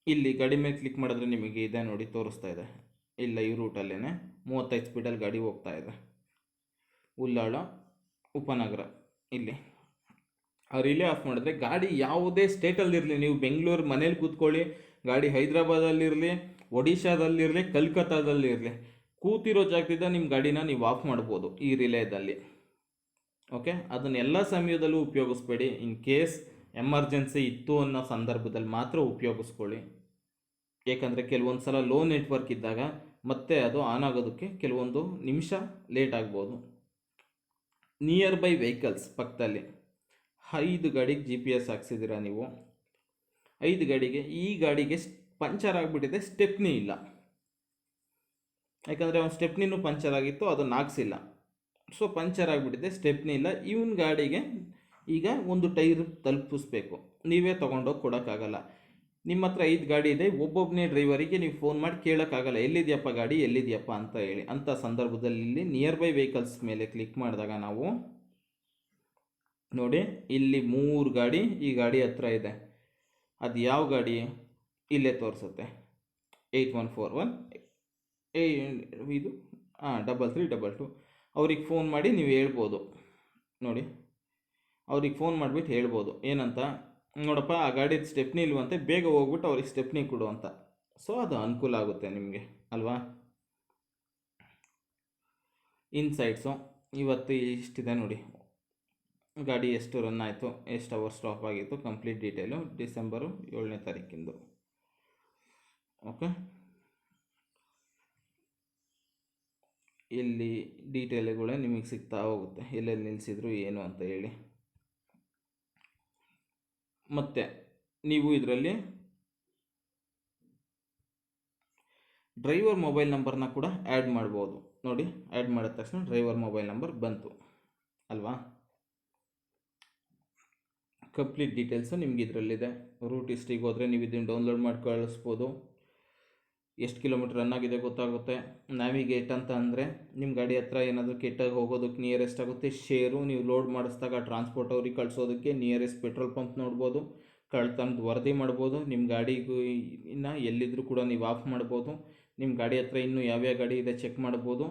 ಇಲ್ಲಿ ಗಾಡಿ ಮೇಲೆ ಕ್ಲಿಕ್ ಮಾಡಿದ್ರೆ ನಿಮಗೆ ಇದೆ ನೋಡಿ, ತೋರಿಸ್ತಾ ಇದೆ. ಇಲ್ಲ, ಈ ರೂಟಲ್ಲೇ 35 ಸ್ಪೀಡಲ್ಲಿ ಗಾಡಿ ಹೋಗ್ತಾ ಇದೆ, ಉಲ್ಲಾಳ ಉಪನಗರ. ಇಲ್ಲಿ ಆ ರಿಲೇ ಆಫ್ ಮಾಡಿದ್ರೆ ಗಾಡಿ ಯಾವುದೇ ಸ್ಟೇಟಲ್ಲಿರಲಿ, ನೀವು ಬೆಂಗಳೂರು ಮನೇಲಿ ಕೂತ್ಕೊಳ್ಳಿ, ಗಾಡಿ ಹೈದ್ರಾಬಾದಲ್ಲಿರಲಿ, ಒಡಿಶಾದಲ್ಲಿರಲಿ, ಕಲ್ಕತ್ತಾದಲ್ಲಿರಲಿ, ಕೂತಿರೋ ಜಾಗದಿಂದ ನಿಮ್ಮ ಗಾಡಿನ ನೀವು ಆಫ್ ಮಾಡ್ಬೋದು ಈ ರಿಲೇದಲ್ಲಿ. ಓಕೆ, ಅದನ್ನೆಲ್ಲ ಸಮಯದಲ್ಲೂ ಉಪಯೋಗಿಸ್ಬೇಡಿ. ಇನ್ ಕೇಸ್ ಎಮರ್ಜೆನ್ಸಿ ಇತ್ತು ಅನ್ನೋ ಸಂದರ್ಭದಲ್ಲಿ ಮಾತ್ರ ಉಪಯೋಗಿಸ್ಕೊಳ್ಳಿ. ಏಕೆಂದರೆ ಕೆಲವೊಂದು ಸಲ ಲೋ ನೆಟ್ವರ್ಕ್ ಇದ್ದಾಗ ಮತ್ತೆ ಅದು ಆನ್ ಆಗೋದಕ್ಕೆ ಕೆಲವೊಂದು ನಿಮಿಷ ಲೇಟ್ ಆಗ್ಬೋದು. ನಿಯರ್ ಬೈ ವೆಹಿಕಲ್ಸ್ ಪಕ್ಕದಲ್ಲಿ 5 ಗಾಡಿಗೆ GPS ಹಾಕ್ಸಿದ್ದೀರಾ ನೀವು. 5 ಗಾಡಿಗೆ, ಈ ಗಾಡಿಗೆ ಪಂಚರ್ ಆಗಿಬಿಟ್ಟಿದೆ, ಸ್ಟೆಪ್ನಿ ಇಲ್ಲ. ಯಾಕಂದರೆ ಅವ್ನು ಸ್ಟೆಪ್ನಿನೂ ಪಂಚರ್ ಆಗಿತ್ತು, ಅದನ್ನು ಹಾಕ್ಸಿಲ್ಲ. ಸೊ ಪಂಚರ್ ಆಗಿಬಿಟ್ಟಿದೆ, ಸ್ಟೆಪ್ನಿ ಇಲ್ಲ. ಇವನ್ ಗಾಡಿಗೆ ಈಗ ಒಂದು ಟೈರ್ ತಲುಪಿಸ್ಬೇಕು, ನೀವೇ ತೊಗೊಂಡೋಗಿ ಕೊಡೋಕ್ಕಾಗಲ್ಲ. ನಿಮ್ಮ ಹತ್ರ 5 ಗಾಡಿ ಇದೆ, ಒಬ್ಬೊಬ್ಬನೇ ಡ್ರೈವರಿಗೆ ನೀವು ಫೋನ್ ಮಾಡಿ ಕೇಳೋಕ್ಕಾಗಲ್ಲ, ಎಲ್ಲಿದೆಯಪ್ಪ ಗಾಡಿ, ಎಲ್ಲಿದೆಯಪ್ಪ ಅಂತ ಹೇಳಿ. ಅಂಥ ಸಂದರ್ಭದಲ್ಲಿ ಇಲ್ಲಿ ನಿಯರ್ ಬೈ ವೆಹಿಕಲ್ಸ್ ಮೇಲೆ ಕ್ಲಿಕ್ ಮಾಡಿದಾಗ ನಾವು ನೋಡಿ, ಇಲ್ಲಿ 3 ಗಾಡಿ ಈ ಗಾಡಿ ಹತ್ರ ಇದೆ. ಅದು ಯಾವ ಗಾಡಿ ಇಲ್ಲೇ ತೋರಿಸುತ್ತೆ, 8141 ಇದು 3322. ಅವ್ರಿಗೆ ಫೋನ್ ಮಾಡಿ ನೀವು ಹೇಳ್ಬೋದು ನೋಡಿ, ಅವ್ರಿಗೆ ಫೋನ್ ಮಾಡಿಬಿಟ್ಟು ಹೇಳ್ಬೋದು ಏನಂತ, ನೋಡಪ್ಪ ಆ ಗಾಡಿ ಸ್ಟೆಪ್ನಿ ಇಲ್ವಂತೆ, ಬೇಗ ಹೋಗ್ಬಿಟ್ಟು ಅವ್ರಿಗೆ ಸ್ಟೆಪ್ನಿ ಕೊಡು ಅಂತ. ಸೊ ಅದು ಅನುಕೂಲ ಆಗುತ್ತೆ ನಿಮಗೆ ಅಲ್ವಾ. ಇನ್ಸೈಟ್ಸು ಇವತ್ತು ಇಷ್ಟಿದೆ ನೋಡಿ, ಗಾಡಿ ಎಷ್ಟು ರನ್ ಆಯಿತು, ಎಷ್ಟು ಅವರ್ ಸ್ಟಾಪ್ ಆಗಿತ್ತು, ಕಂಪ್ಲೀಟ್ ಡೀಟೇಲು ಡಿಸೆಂಬರು 7ನೇ ತಾರೀಕಿಂದು. ಓಕೆ, ಇಲ್ಲಿ ಡೀಟೇಲ್ಗಳೇ ನಿಮಗೆ ಸಿಗ್ತಾ ಹೋಗುತ್ತೆ, ಎಲ್ಲೆಲ್ಲಿ ನಿಲ್ಲಿಸಿದ್ರು ಏನು ಅಂತ ಹೇಳಿ. ಮತ್ತು ನೀವು ಇದರಲ್ಲಿ ಡ್ರೈವರ್ ಮೊಬೈಲ್ ನಂಬರ್ನ ಕೂಡ ಆ್ಯಡ್ ಮಾಡ್ಬೋದು ನೋಡಿ. ಆ್ಯಡ್ ಮಾಡಿದ ತಕ್ಷಣ ಡ್ರೈವರ್ ಮೊಬೈಲ್ ನಂಬರ್ ಬಂತು ಅಲ್ವಾ. ಕಂಪ್ಲೀಟ್ ಡೀಟೇಲ್ಸು ನಿಮ್ಗೆ ಇದರಲ್ಲಿದೆ. ರೂಟ್ ಹಿಸ್ಟ್ರಿಗೆ ಹೋದರೆ ನೀವು ಇದನ್ನು ಡೌನ್ಲೋಡ್ ಮಾಡಿ ಕಳಿಸ್ಬೋದು. ಎಷ್ಟು ಕಿಲೋಮೀಟ್ರ್ ರನ್ ಆಗಿದೆ ಗೊತ್ತಾಗುತ್ತೆ. ನ್ಯಾವಿಗೇಟ್ ಅಂತ ಅಂದರೆ ನಿಮ್ಮ ಗಾಡಿ ಹತ್ರ ಏನಾದರೂ ಕೆಟ್ಟಾಗಿ ಹೋಗೋದಕ್ಕೆ ನಿಯರೆಸ್ಟ್ ಆಗುತ್ತೆ. ಶೇರು, ನೀವು ಲೋಡ್ ಮಾಡಿಸಿದಾಗ ಟ್ರಾನ್ಸ್ಪೋರ್ಟ್ ಅವ್ರಿಗೆ ಕಳಿಸೋದಕ್ಕೆ ನಿಯರೆಸ್ಟ್ ಪೆಟ್ರೋಲ್ ಪಂಪ್ ನೋಡ್ಬೋದು. ಕಳ್ತನದ ವರದಿ ಮಾಡ್ಬೋದು. ನಿಮ್ಮ ಗಾಡಿಗೂ ಇನ್ನು ಎಲ್ಲಿದ್ದರೂ ಕೂಡ ನೀವು ಆಫ್ ಮಾಡ್ಬೋದು. ನಿಮ್ಮ ಗಾಡಿ ಹತ್ರ ಇನ್ನೂ ಯಾವ್ಯಾವ ಗಾಡಿ ಇದೆ ಚೆಕ್ ಮಾಡ್ಬೋದು.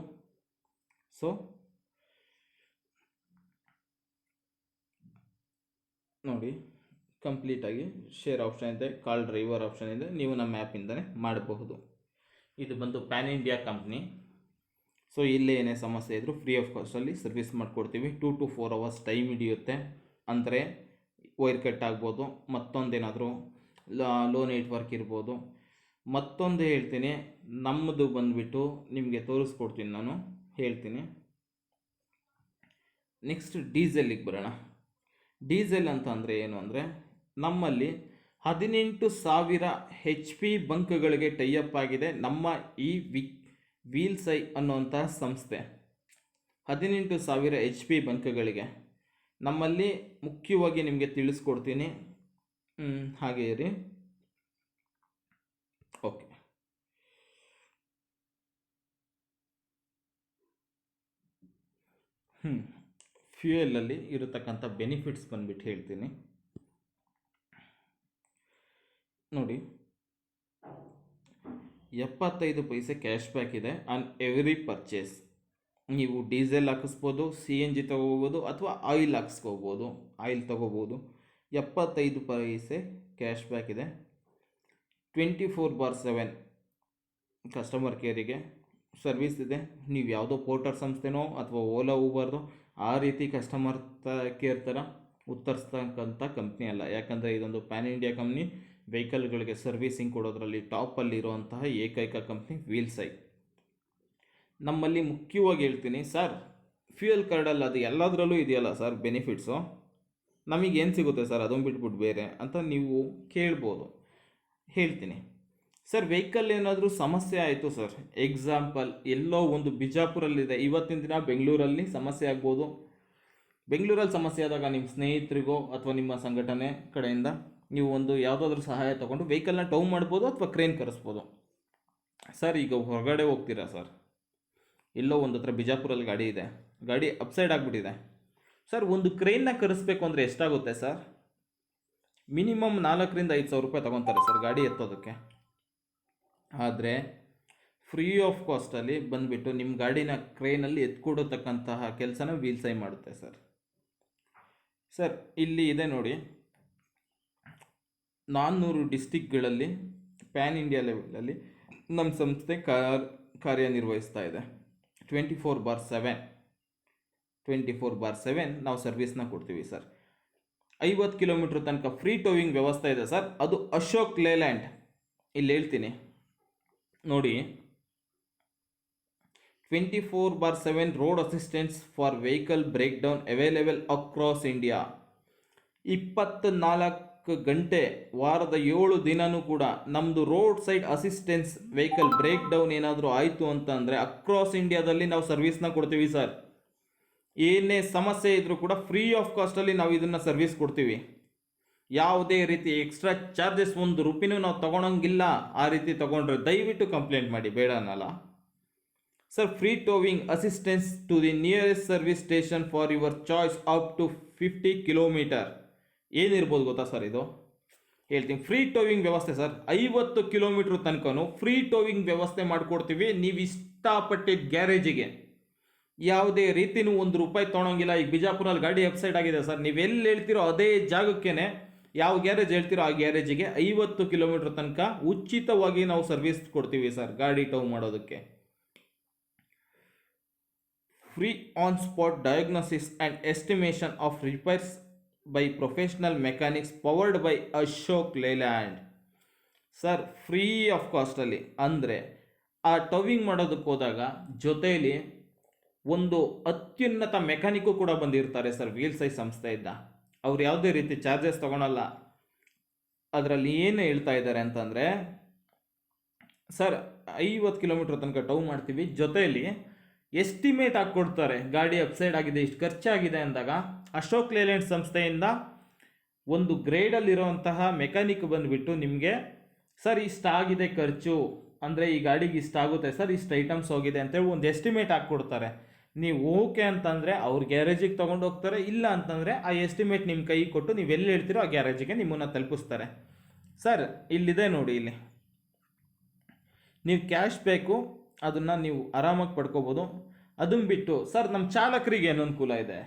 ಸೊ ನೋಡಿ, ಕಂಪ್ಲೀಟಾಗಿ ಶೇರ್ ಆಪ್ಷನ್ ಇದೆ, ಕಾಲ್ ಡ್ರೈವರ್ ಆಪ್ಷನ್ ಇದೆ, ನೀವು ನಮ್ಮ ಆ್ಯಪಿಂದಲೇ ಮಾಡಬಹುದು. ಇದು ಬಂದು ಪ್ಯಾನ್ ಇಂಡಿಯಾ ಕಂಪ್ನಿ. ಸೊ ಇಲ್ಲೇ ಏನೇ ಸಮಸ್ಯೆ ಇದ್ದರೂ ಫ್ರೀ ಆಫ್ ಕಾಸ್ಟಲ್ಲಿ ಸರ್ವಿಸ್ ಮಾಡಿಕೊಡ್ತೀವಿ. 2 to 4 hours ಟೈಮ್ ಹಿಡಿಯುತ್ತೆ. ಅಂದರೆ ವೈರ್ ಕಟ್ ಆಗ್ಬೋದು, ಮತ್ತೊಂದೇನಾದರೂ ಲೋ ನೆಟ್ವರ್ಕ್ ಇರ್ಬೋದು. ಮತ್ತೊಂದು ಹೇಳ್ತೀನಿ, ನಮ್ಮದು ಬಂದುಬಿಟ್ಟು ನಿಮಗೆ ತೋರಿಸ್ಕೊಡ್ತೀನಿ, ನಾನು ಹೇಳ್ತೀನಿ. ನೆಕ್ಸ್ಟ್ ಡೀಸೆಲ್ಲಿಗೆ ಬರೋಣ. ಡೀಸೆಲ್ ಅಂತ ಅಂದರೆ ಏನು ಅಂದರೆ, ನಮ್ಮಲ್ಲಿ 18,000 HP ಬಂಕ್ಗಳಿಗೆ ಟೈಅಪ್ ಆಗಿದೆ ನಮ್ಮ ಈ ವೀಲ್ಸೈ ಅನ್ನುವಂತಹ ಸಂಸ್ಥೆ. 18,000 HP ಬಂಕ್ಗಳಿಗೆ ನಮ್ಮಲ್ಲಿ ಮುಖ್ಯವಾಗಿ ನಿಮಗೆ ತಿಳಿಸ್ಕೊಡ್ತೀನಿ. ಹಾಗೆ ಇರಿ. ಓಕೆ, ಫ್ಯೂಯಲಲ್ಲಿ ಇರತಕ್ಕಂಥ ಬೆನಿಫಿಟ್ಸ್ ಬಂದ್ಬಿಟ್ಟು ಹೇಳ್ತೀನಿ ನೋಡಿ. 75 ಪೈಸೆ ಕ್ಯಾಶ್ ಬ್ಯಾಕ್ ಇದೆ ಆನ್ ಎವ್ರಿ ಪರ್ಚೇಸ್. ನೀವು ಡೀಸೆಲ್ ಹಾಕಿಸ್ಬೋದು, CNG ತೊಗೋಬೋದು, ಅಥವಾ ಆಯಿಲ್ ಹಾಕಿಸ್ಕೋಬೋದು, ಆಯಿಲ್ ತೊಗೋಬೋದು. 75 ಪೈಸೆ ಕ್ಯಾಶ್ ಬ್ಯಾಕ್ ಇದೆ. 24/7 ಕಸ್ಟಮರ್ ಕೇರಿಗೆ ಸರ್ವಿಸ್ ಇದೆ. ನೀವು ಯಾವುದೋ ಪೋರ್ಟರ್ ಸಂಸ್ಥೆನೋ ಅಥವಾ ಓಲಾ ಊಬರ್ದೋ ಆ ರೀತಿ ಕಸ್ಟಮರ್ ಕೇರ್ ಥರ ಉತ್ತರಿಸ್ತಕ್ಕಂಥ ಕಂಪ್ನಿ ಅಲ್ಲ. ಯಾಕಂದರೆ ಇದೊಂದು ಪ್ಯಾನ್ ಇಂಡಿಯಾ ಕಂಪ್ನಿ. ವೆಹಿಕಲ್ಗಳಿಗೆ ಸರ್ವಿಸಿಂಗ್ ಕೊಡೋದ್ರಲ್ಲಿ ಟಾಪಲ್ಲಿರುವಂತಹ ಏಕೈಕ ಕಂಪ್ನಿ ವೀಲ್ಸೈ. ನಮ್ಮಲ್ಲಿ ಮುಖ್ಯವಾಗಿ ಹೇಳ್ತೀನಿ ಸರ್, ಫ್ಯೂಯಲ್ ಕಾರ್ಡಲ್ಲಿ ಅದು ಎಲ್ಲದರಲ್ಲೂ ಇದೆಯಲ್ಲ ಸರ್ ಬೆನಿಫಿಟ್ಸು, ನಮಗೇನು ಸಿಗುತ್ತೆ ಸರ್ ಅದನ್ನು ಬಿಟ್ಬಿಟ್ಟು ಬೇರೆ ಅಂತ ನೀವು ಕೇಳ್ಬೋದು. ಹೇಳ್ತೀನಿ ಸರ್, ವೆಹಿಕಲ್ ಏನಾದರೂ ಸಮಸ್ಯೆ ಆಯಿತು ಸರ್, ಎಕ್ಸಾಂಪಲ್ ಎಲ್ಲೋ ಒಂದು ಬಿಜಾಪುರಲ್ಲಿದೆ, ಇವತ್ತಿನ ದಿನ ಬೆಂಗಳೂರಲ್ಲಿ ಸಮಸ್ಯೆ ಆಗ್ಬೋದು. ಬೆಂಗಳೂರಲ್ಲಿ ಸಮಸ್ಯೆ ಆದಾಗ ನಿಮ್ಮ ಸ್ನೇಹಿತರಿಗೋ ಅಥವಾ ನಿಮ್ಮ ಸಂಘಟನೆ ಕಡೆಯಿಂದ ನೀವು ಒಂದು ಯಾವುದಾದ್ರೂ ಸಹಾಯ ತೊಗೊಂಡು ವೆಹಿಕಲ್ನ ಟೌ ಮಾಡ್ಬೋದು ಅಥವಾ ಕ್ರೇನ್ ಕರೆಸ್ಬೋದು. ಸರ್ ಈಗ ಹೊರಗಡೆ ಹೋಗ್ತೀರಾ ಸರ್, ಎಲ್ಲೋ ಒಂದು ಹತ್ರ ಬಿಜಾಪುರಲ್ಲಿ ಗಾಡಿ ಇದೆ, ಗಾಡಿ ಅಪ್ಸೈಡ್ ಆಗಿಬಿಟ್ಟಿದೆ ಸರ್, ಒಂದು ಕ್ರೇನ್ನ ಕರೆಸ್ಬೇಕು ಅಂದರೆ ಎಷ್ಟಾಗುತ್ತೆ ಸರ್? ಮಿನಿಮಮ್ 4,000 to 5,000 ರೂಪಾಯಿ ತೊಗೊತಾರೆ ಸರ್ ಗಾಡಿ ಎತ್ತೋದಕ್ಕೆ. ಆದರೆ ಫ್ರೀ ಆಫ್ ಕಾಸ್ಟಲ್ಲಿ ಬಂದುಬಿಟ್ಟು ನಿಮ್ಮ ಗಾಡಿನ ಕ್ರೇನಲ್ಲಿ ಎತ್ಕೊಡತಕ್ಕಂತಹ ಕೆಲಸನ ವೀಲ್ಸೈ ಮಾಡುತ್ತೆ ಸರ್. ಸರ್ ಇಲ್ಲಿ ಇದೆ ನೋಡಿ, 400 ಡಿಸ್ಟಿಕ್ಗಳಲ್ಲಿ ಪ್ಯಾನ್ ಇಂಡಿಯಾ ಲೆವೆಲಲ್ಲಿ ನಮ್ಮ ಸಂಸ್ಥೆ ಕಾರ್ಯನಿರ್ವಹಿಸ್ತಾ ಇದೆ. 24/7 ನಾವು ಸರ್ವಿಸ್ನ ಕೊಡ್ತೀವಿ ಸರ್. 50 ಕಿಲೋಮೀಟ್ರ್ ತನಕ ಫ್ರೀ ಟೋವಿಂಗ್ ವ್ಯವಸ್ಥೆ ಇದೆ ಸರ್. ಅದು ಅಶೋಕ್ ಲೇಲ್ಯಾಂಡ್. ಇಲ್ಲಿ ಹೇಳ್ತೀನಿ ನೋಡಿ, 24/7 road assistance for vehicle breakdown available across India. 24 ಗಂಟೆ ವಾರದ 7 ದಿನವೂ ಕೂಡ ನಮ್ಮದು roadside assistance, vehicle breakdown ಏನಾದರೂ ಆಯಿತು ಅಂತಂದರೆ ಅಕ್ರಾಸ್ ಇಂಡಿಯಾದಲ್ಲಿ ನಾವು ಸರ್ವಿಸ್ನ ಕೊಡ್ತೀವಿ ಸರ್. ಏನೇ ಸಮಸ್ಯೆ ಇದ್ದರೂ ಕೂಡ ಫ್ರೀ ಆಫ್ ಕಾಸ್ಟಲ್ಲಿ ನಾವು ಇದನ್ನು ಸರ್ವಿಸ್ ಕೊಡ್ತೀವಿ. ಯಾವುದೇ ರೀತಿ ಎಕ್ಸ್ಟ್ರಾ ಚಾರ್ಜಸ್ 1 ರೂಪಾಯಿನೂ ನಾವು ತೊಗೊಳಂಗಿಲ್ಲ. ಆ ರೀತಿ ತೊಗೊಂಡ್ರೆ ದಯವಿಟ್ಟು ಕಂಪ್ಲೇಂಟ್ ಮಾಡಿ, ಬೇಡ ಅನ್ನಲ್ಲ sir. Free towing assistance to the nearest service station for your choice up to 50 kilometre. ಏನಿರ್ಬೋದು ಗೊತ್ತಾ ಸರ್ ಇದು? ಹೇಳ್ತೀನಿ. ಫ್ರೀ ಟೋವಿಂಗ್ ವ್ಯವಸ್ಥೆ ಸರ್, 50 ಕಿಲೋಮೀಟ್ರ್ ತನಕನೂ ಫ್ರೀ ಟೋವಿಂಗ್ ವ್ಯವಸ್ಥೆ ಮಾಡಿಕೊಡ್ತೀವಿ. ನೀವು ಇಷ್ಟಪಟ್ಟಿದ್ದ ಗ್ಯಾರೇಜಿಗೆ ಯಾವುದೇ ರೀತಿಯೂ 1 ರೂಪಾಯಿ ತೊಗೊಳಂಗಿಲ್ಲ. ಈಗ ಬಿಜಾಪುರಲ್ಲಿ ಗಾಡಿ ವೆಬ್ಸೈಟ್ ಆಗಿದೆ ಸರ್, ನೀವು ಎಲ್ಲಿ ಹೇಳ್ತೀರೋ ಅದೇ ಜಾಗಕ್ಕೇ, ಯಾವ ಗ್ಯಾರೇಜ್ ಹೇಳ್ತೀರೋ ಆ ಗ್ಯಾರೇಜಿಗೆ 50 ಕಿಲೋಮೀಟ್ರ್ ತನಕ ಉಚಿತವಾಗಿ ನಾವು ಸರ್ವಿಸ್ ಕೊಡ್ತೀವಿ ಸರ್ ಗಾಡಿ ಟೌ ಮಾಡೋದಕ್ಕೆ. Free on spot diagnosis and estimation of repairs by professional mechanics powered by Ashok Leyland. Sir free of ಕಾಸ್ಟಲ್ಲಿ, ಅಂದರೆ ಆ ಟವಿಂಗ್ ಮಾಡೋದಕ್ಕೆ ಹೋದಾಗ ಜೊತೆಯಲ್ಲಿ ಒಂದು ಅತ್ಯುನ್ನತ ಮೆಕ್ಯಾನಿಕ್ಕು ಕೂಡ ಬಂದಿರ್ತಾರೆ ಸರ್ ವೀಲ್ಸೈ ಸಂಸ್ಥೆಯಿಂದ. ಅವ್ರು ಯಾವುದೇ ರೀತಿ ಚಾರ್ಜಸ್ ತೊಗೊಳಲ್ಲ. ಅದರಲ್ಲಿ ಏನು ಹೇಳ್ತಾ ಇದ್ದಾರೆ ಅಂತಂದರೆ, ಸರ್ 50 ಕಿಲೋಮೀಟ್ರ್ ತನಕ ಟೌ ಮಾಡ್ತೀವಿ, ಜೊತೆಯಲ್ಲಿ ಎಸ್ಟಿಮೇಟ್ ಹಾಕ್ಕೊಡ್ತಾರೆ. ಗಾಡಿ ಅಪ್ಸೈಡ್ ಆಗಿದೆ, ಇಷ್ಟು ಖರ್ಚಾಗಿದೆ ಅಂದಾಗ ಅಶೋಕ್ ಲೇಲ್ಯಾಂಡ್ ಸಂಸ್ಥೆಯಿಂದ ಒಂದು ಗ್ರೇಡಲ್ಲಿರುವಂತಹ ಮೆಕ್ಯಾನಿಕ್ ಬಂದುಬಿಟ್ಟು ನಿಮಗೆ ಸರ್ ಇಷ್ಟಾಗಿದೆ ಖರ್ಚು, ಅಂದರೆ ಈ ಗಾಡಿಗೆ ಇಷ್ಟಾಗುತ್ತೆ ಸರ್, ಇಷ್ಟು ಐಟಮ್ಸ್ ಹೋಗಿದೆ ಅಂತೇಳಿ ಒಂದು ಎಸ್ಟಿಮೇಟ್ ಹಾಕ್ಕೊಡ್ತಾರೆ. ನೀವು ಓಕೆ ಅಂತಂದರೆ ಅವ್ರ ಗ್ಯಾರೇಜಿಗೆ ತೊಗೊಂಡು ಹೋಗ್ತಾರೆ, ಇಲ್ಲ ಅಂತಂದರೆ ಆ ಎಸ್ಟಿಮೇಟ್ ನಿಮ್ಮ ಕೈ ಕೊಟ್ಟು ನೀವು ಎಲ್ಲಿ ಹೇಳ್ತೀರೋ ಆ ಗ್ಯಾರೇಜಿಗೆ ನಿಮ್ಮನ್ನು ತಲುಪಿಸ್ತಾರೆ. ಸರ್ ಇಲ್ಲಿದೆ ನೋಡಿ, ಇಲ್ಲಿ ನೀವು ಕ್ಯಾಶ್ ಬೇಕು ಅದನ್ನು ನೀವು ಆರಾಮಾಗಿ ಪಡ್ಕೋಬೋದು. ಅದನ್ನು ಬಿಟ್ಟು ಸರ್ ನಮ್ಮ ಚಾಲಕರಿಗೆ ಏನು ಅನುಕೂಲ ಇದೆ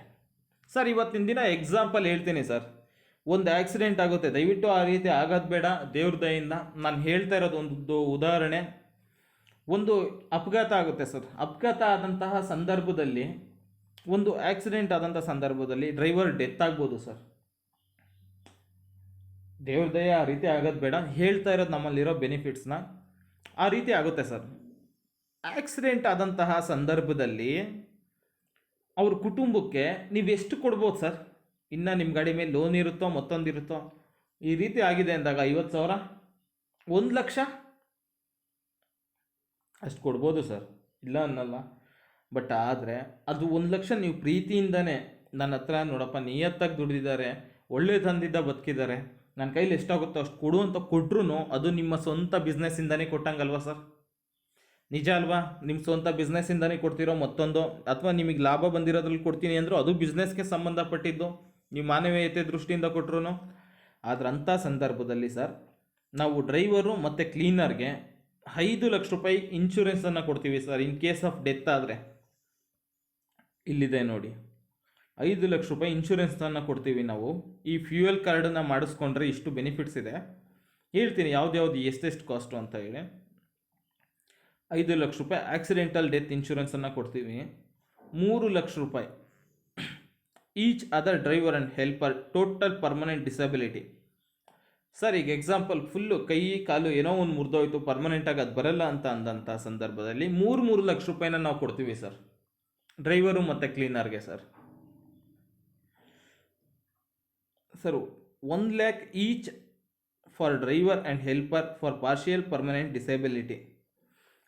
ಸರ್? ಇವತ್ತಿನ ದಿನ ಎಕ್ಸಾಂಪಲ್ ಹೇಳ್ತೀನಿ ಸರ್, ಒಂದು ಆಕ್ಸಿಡೆಂಟ್ ಆಗುತ್ತೆ, ದಯವಿಟ್ಟು ಆ ರೀತಿ ಆಗೋದು ಬೇಡ ದೇವ್ರ ದಯಿಂದ. ನಾನು ಹೇಳ್ತಾ ಇರೋದು ಒಂದು ಉದಾಹರಣೆ. ಒಂದು ಅಪಘಾತ ಆಗುತ್ತೆ ಸರ್, ಅಪಘಾತ ಆದಂತಹ ಸಂದರ್ಭದಲ್ಲಿ, ಒಂದು ಆಕ್ಸಿಡೆಂಟ್ ಆದಂಥ ಸಂದರ್ಭದಲ್ಲಿ ಡ್ರೈವರ್ ಡೆತ್ ಆಗ್ಬೋದು ಸರ್. ದೇವ್ರ ದಯ ಆ ರೀತಿ ಆಗೋದು ಬೇಡ, ಹೇಳ್ತಾ ಇರೋದು ನಮ್ಮಲ್ಲಿರೋ ಬೆನಿಫಿಟ್ಸ್ನ. ಆ ರೀತಿ ಆಗುತ್ತೆ ಸರ್. ಆಕ್ಸಿಡೆಂಟ್ ಆದಂತಹ ಸಂದರ್ಭದಲ್ಲಿ ಅವ್ರ ಕುಟುಂಬಕ್ಕೆ ನೀವು ಎಷ್ಟು ಕೊಡ್ಬೋದು ಸರ್? ಇನ್ನು ನಿಮ್ಮ ಗಾಡಿ ಮೇಲೆ ಲೋನ್ ಇರುತ್ತೋ ಮತ್ತೊಂದಿರುತ್ತೋ, ಈ ರೀತಿ ಆಗಿದೆ ಅಂದಾಗ 50,000, 1,00,000 ಅಷ್ಟು ಕೊಡ್ಬೋದು ಸರ್, ಇಲ್ಲ ಅನ್ನಲ್ಲ. ಬಟ್ ಆದರೆ ಅದು 1,00,000 ನೀವು ಪ್ರೀತಿಯಿಂದನೇ ನನ್ನ ಹತ್ರ ನೋಡಪ್ಪ ನಿಯತ್ತಾಗಿ ದುಡಿದಿದ್ದಾರೆ, ಒಳ್ಳೆ ತಂದಿದ್ದ ಬದುಕಿದ್ದಾರೆ, ನನ್ನ ಕೈಲಿ ಎಷ್ಟಾಗುತ್ತೋ ಅಷ್ಟು ಕೊಡು ಅಂತ ಕೊಟ್ರು ಅದು ನಿಮ್ಮ ಸ್ವಂತ ಬಿಸ್ನೆಸ್ಸಿಂದನೇ ಕೊಟ್ಟಂಗಲ್ವಾ ಸರ್? ನಿಜ ಅಲ್ವಾ? ನಿಮ್ಮ ಸ್ವಂತ ಬಿಸ್ನೆಸ್ಸಿಂದನೇ ಕೊಡ್ತಿರೋ ಮತ್ತೊಂದು, ಅಥವಾ ನಿಮಗೆ ಲಾಭ ಬಂದಿರೋದ್ರಲ್ಲಿ ಕೊಡ್ತೀನಿ ಅಂದರೂ ಅದು ಬಿಸ್ನೆಸ್ಗೆ ಸಂಬಂಧಪಟ್ಟಿದ್ದು, ನೀವು ಮಾನವೀಯತೆ ದೃಷ್ಟಿಯಿಂದ ಕೊಟ್ಟರು. ಆದರೆ ಅಂಥ ಸಂದರ್ಭದಲ್ಲಿ ಸರ್ ನಾವು ಡ್ರೈವರು ಮತ್ತು ಕ್ಲೀನರ್ಗೆ 5,00,000 ರೂಪಾಯಿ ಇನ್ಶೂರೆನ್ಸನ್ನು ಕೊಡ್ತೀವಿ sir. In case of death ಆದರೆ ಇಲ್ಲಿದೆ ನೋಡಿ, 5,00,000 ರೂಪಾಯಿ ಇನ್ಶೂರೆನ್ಸನ್ನು ಕೊಡ್ತೀವಿ ನಾವು. ಈ ಫ್ಯೂಯಲ್ ಕಾರ್ಡನ್ನು ಮಾಡಿಸ್ಕೊಂಡ್ರೆ ಇಷ್ಟು ಬೆನಿಫಿಟ್ಸ್ ಇದೆ. ಹೇಳ್ತೀನಿ ಯಾವ್ದು ಎಷ್ಟೆಷ್ಟು ಕಾಸ್ಟು ಅಂತ ಹೇಳಿ. 5,00,000 ರೂಪಾಯಿ ಆಕ್ಸಿಡೆಂಟಲ್ ಡೆತ್ ಇನ್ಶೂರೆನ್ಸನ್ನು ಕೊಡ್ತೀವಿ. 3,00,000 ರೂಪಾಯಿ each other driver and helper total permanent disability. Sir ಈಗ ಎಕ್ಸಾಂಪಲ್ ಫುಲ್ಲು ಕೈ ಕಾಲು ಏನೋ ಒಂದು ಮುರಿದೋಯ್ತು, ಪರ್ಮನೆಂಟಾಗಿ ಅದು ಬರಲ್ಲ ಅಂತ ಅಂದಂಥ ಸಂದರ್ಭದಲ್ಲಿ 3,00,000 ರೂಪಾಯಿನ ನಾವು ಕೊಡ್ತೀವಿ ಸರ್, ಡ್ರೈವರು ಮತ್ತು ಕ್ಲೀನರ್ಗೆ sir. 1,00,000 each for driver and helper for partial permanent disability.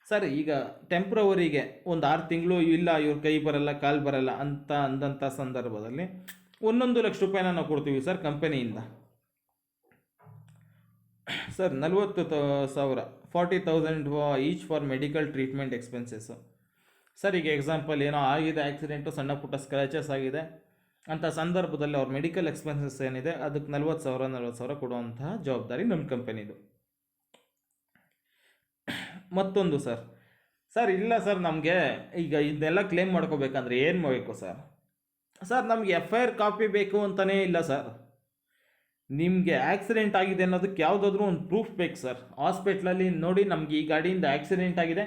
Sir ಈಗ ಟೆಂಪ್ರವರಿಗೆ ಒಂದು 6 ತಿಂಗಳು ಇಲ್ಲ ಇವ್ರ ಕೈ ಬರಲ್ಲ ಕಾಲು ಬರಲ್ಲ ಅಂತ ಅಂದಂಥ ಸಂದರ್ಭದಲ್ಲಿ 1,00,000 ರೂಪಾಯಿನ ನಾವು ಕೊಡ್ತೀವಿ ಸರ್ ಕಂಪನಿಯಿಂದ. Sir 40,000 40,000 each for medical treatment expenses. Sir ಈಗ ಎಕ್ಸಾಂಪಲ್ ಏನೋ ಆಗಿದೆ, ಆಕ್ಸಿಡೆಂಟು, ಸಣ್ಣ ಪುಟ್ಟ ಸ್ಕ್ರ್ಯಾಚಸ್ ಆಗಿದೆ ಅಂಥ ಸಂದರ್ಭದಲ್ಲಿ ಅವ್ರ ಮೆಡಿಕಲ್ ಎಕ್ಸ್ಪೆನ್ಸಸ್ ಏನಿದೆ ಅದಕ್ಕೆ 40,000 ಕೊಡುವಂತಹ ಜವಾಬ್ದಾರಿ ನಮ್ಮ ಕಂಪನಿದು. ಮತ್ತೊಂದು ಸರ್ ಇಲ್ಲ ಸರ್ ನಮಗೆ ಈಗ ಇದನ್ನೆಲ್ಲ ಕ್ಲೇಮ್ ಮಾಡ್ಕೋಬೇಕಂದ್ರೆ ಏನು ಮಾಡಬೇಕು ಸರ್? ಸರ್ ನಮಗೆ FIR ಕಾಪಿ ಬೇಕು ಅಂತಲೇ ಇಲ್ಲ ಸರ್. ನಿಮಗೆ ಆಕ್ಸಿಡೆಂಟ್ ಆಗಿದೆ ಅನ್ನೋದಕ್ಕೆ ಯಾವುದಾದ್ರೂ ಒಂದು ಪ್ರೂಫ್ ಬೇಕು ಸರ್. ಹಾಸ್ಪಿಟ್ಲಲ್ಲಿ ನೋಡಿ ನಮಗೆ ಈ ಗಾಡಿಯಿಂದ ಆಕ್ಸಿಡೆಂಟ್ ಆಗಿದೆ,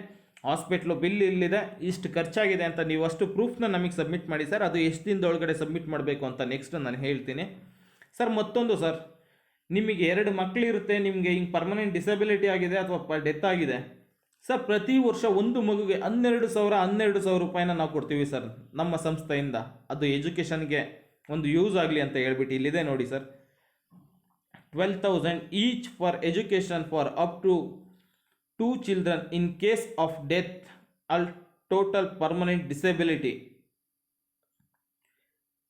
ಹಾಸ್ಪಿಟ್ಲು ಬಿಲ್ ಇಲ್ಲಿದೆ, ಇಷ್ಟು ಖರ್ಚಾಗಿದೆ ಅಂತ ನೀವು ಅಷ್ಟು ಪ್ರೂಫ್ನ ನಮಗೆ ಸಬ್ಮಿಟ್ ಮಾಡಿ ಸರ್. ಅದು ಎಷ್ಟು ದಿನದೊಳಗಡೆ ಸಬ್ಮಿಟ್ ಮಾಡಬೇಕು ಅಂತ ನೆಕ್ಸ್ಟ್ ನಾನು ಹೇಳ್ತೀನಿ ಸರ್. ಮತ್ತೊಂದು ಸರ್, ನಿಮಗೆ 2 ಮಕ್ಕಳಿರುತ್ತೆ, ನಿಮಗೆ ಹಿಂಗೆ ಪರ್ಮನೆಂಟ್ ಡಿಸಬಿಲಿಟಿ ಆಗಿದೆ ಅಥವಾ ಡೆತ್ ಆಗಿದೆ ಸರ್, ಪ್ರತಿ ವರ್ಷ ಒಂದು ಮಗುಗೆ 12,000 ರೂಪಾಯಿನ ನಾವು ಕೊಡ್ತೀವಿ ಸರ್ ನಮ್ಮ ಸಂಸ್ಥೆಯಿಂದ. ಅದು ಎಜುಕೇಷನ್ಗೆ ಒಂದು ಯೂಸ್ ಆಗಲಿ ಅಂತ ಹೇಳ್ಬಿಟ್ಟು ಇಲ್ಲಿದೆ ನೋಡಿ sir. 12,000 each for education for up to 2 children in case of death all total permanent disability.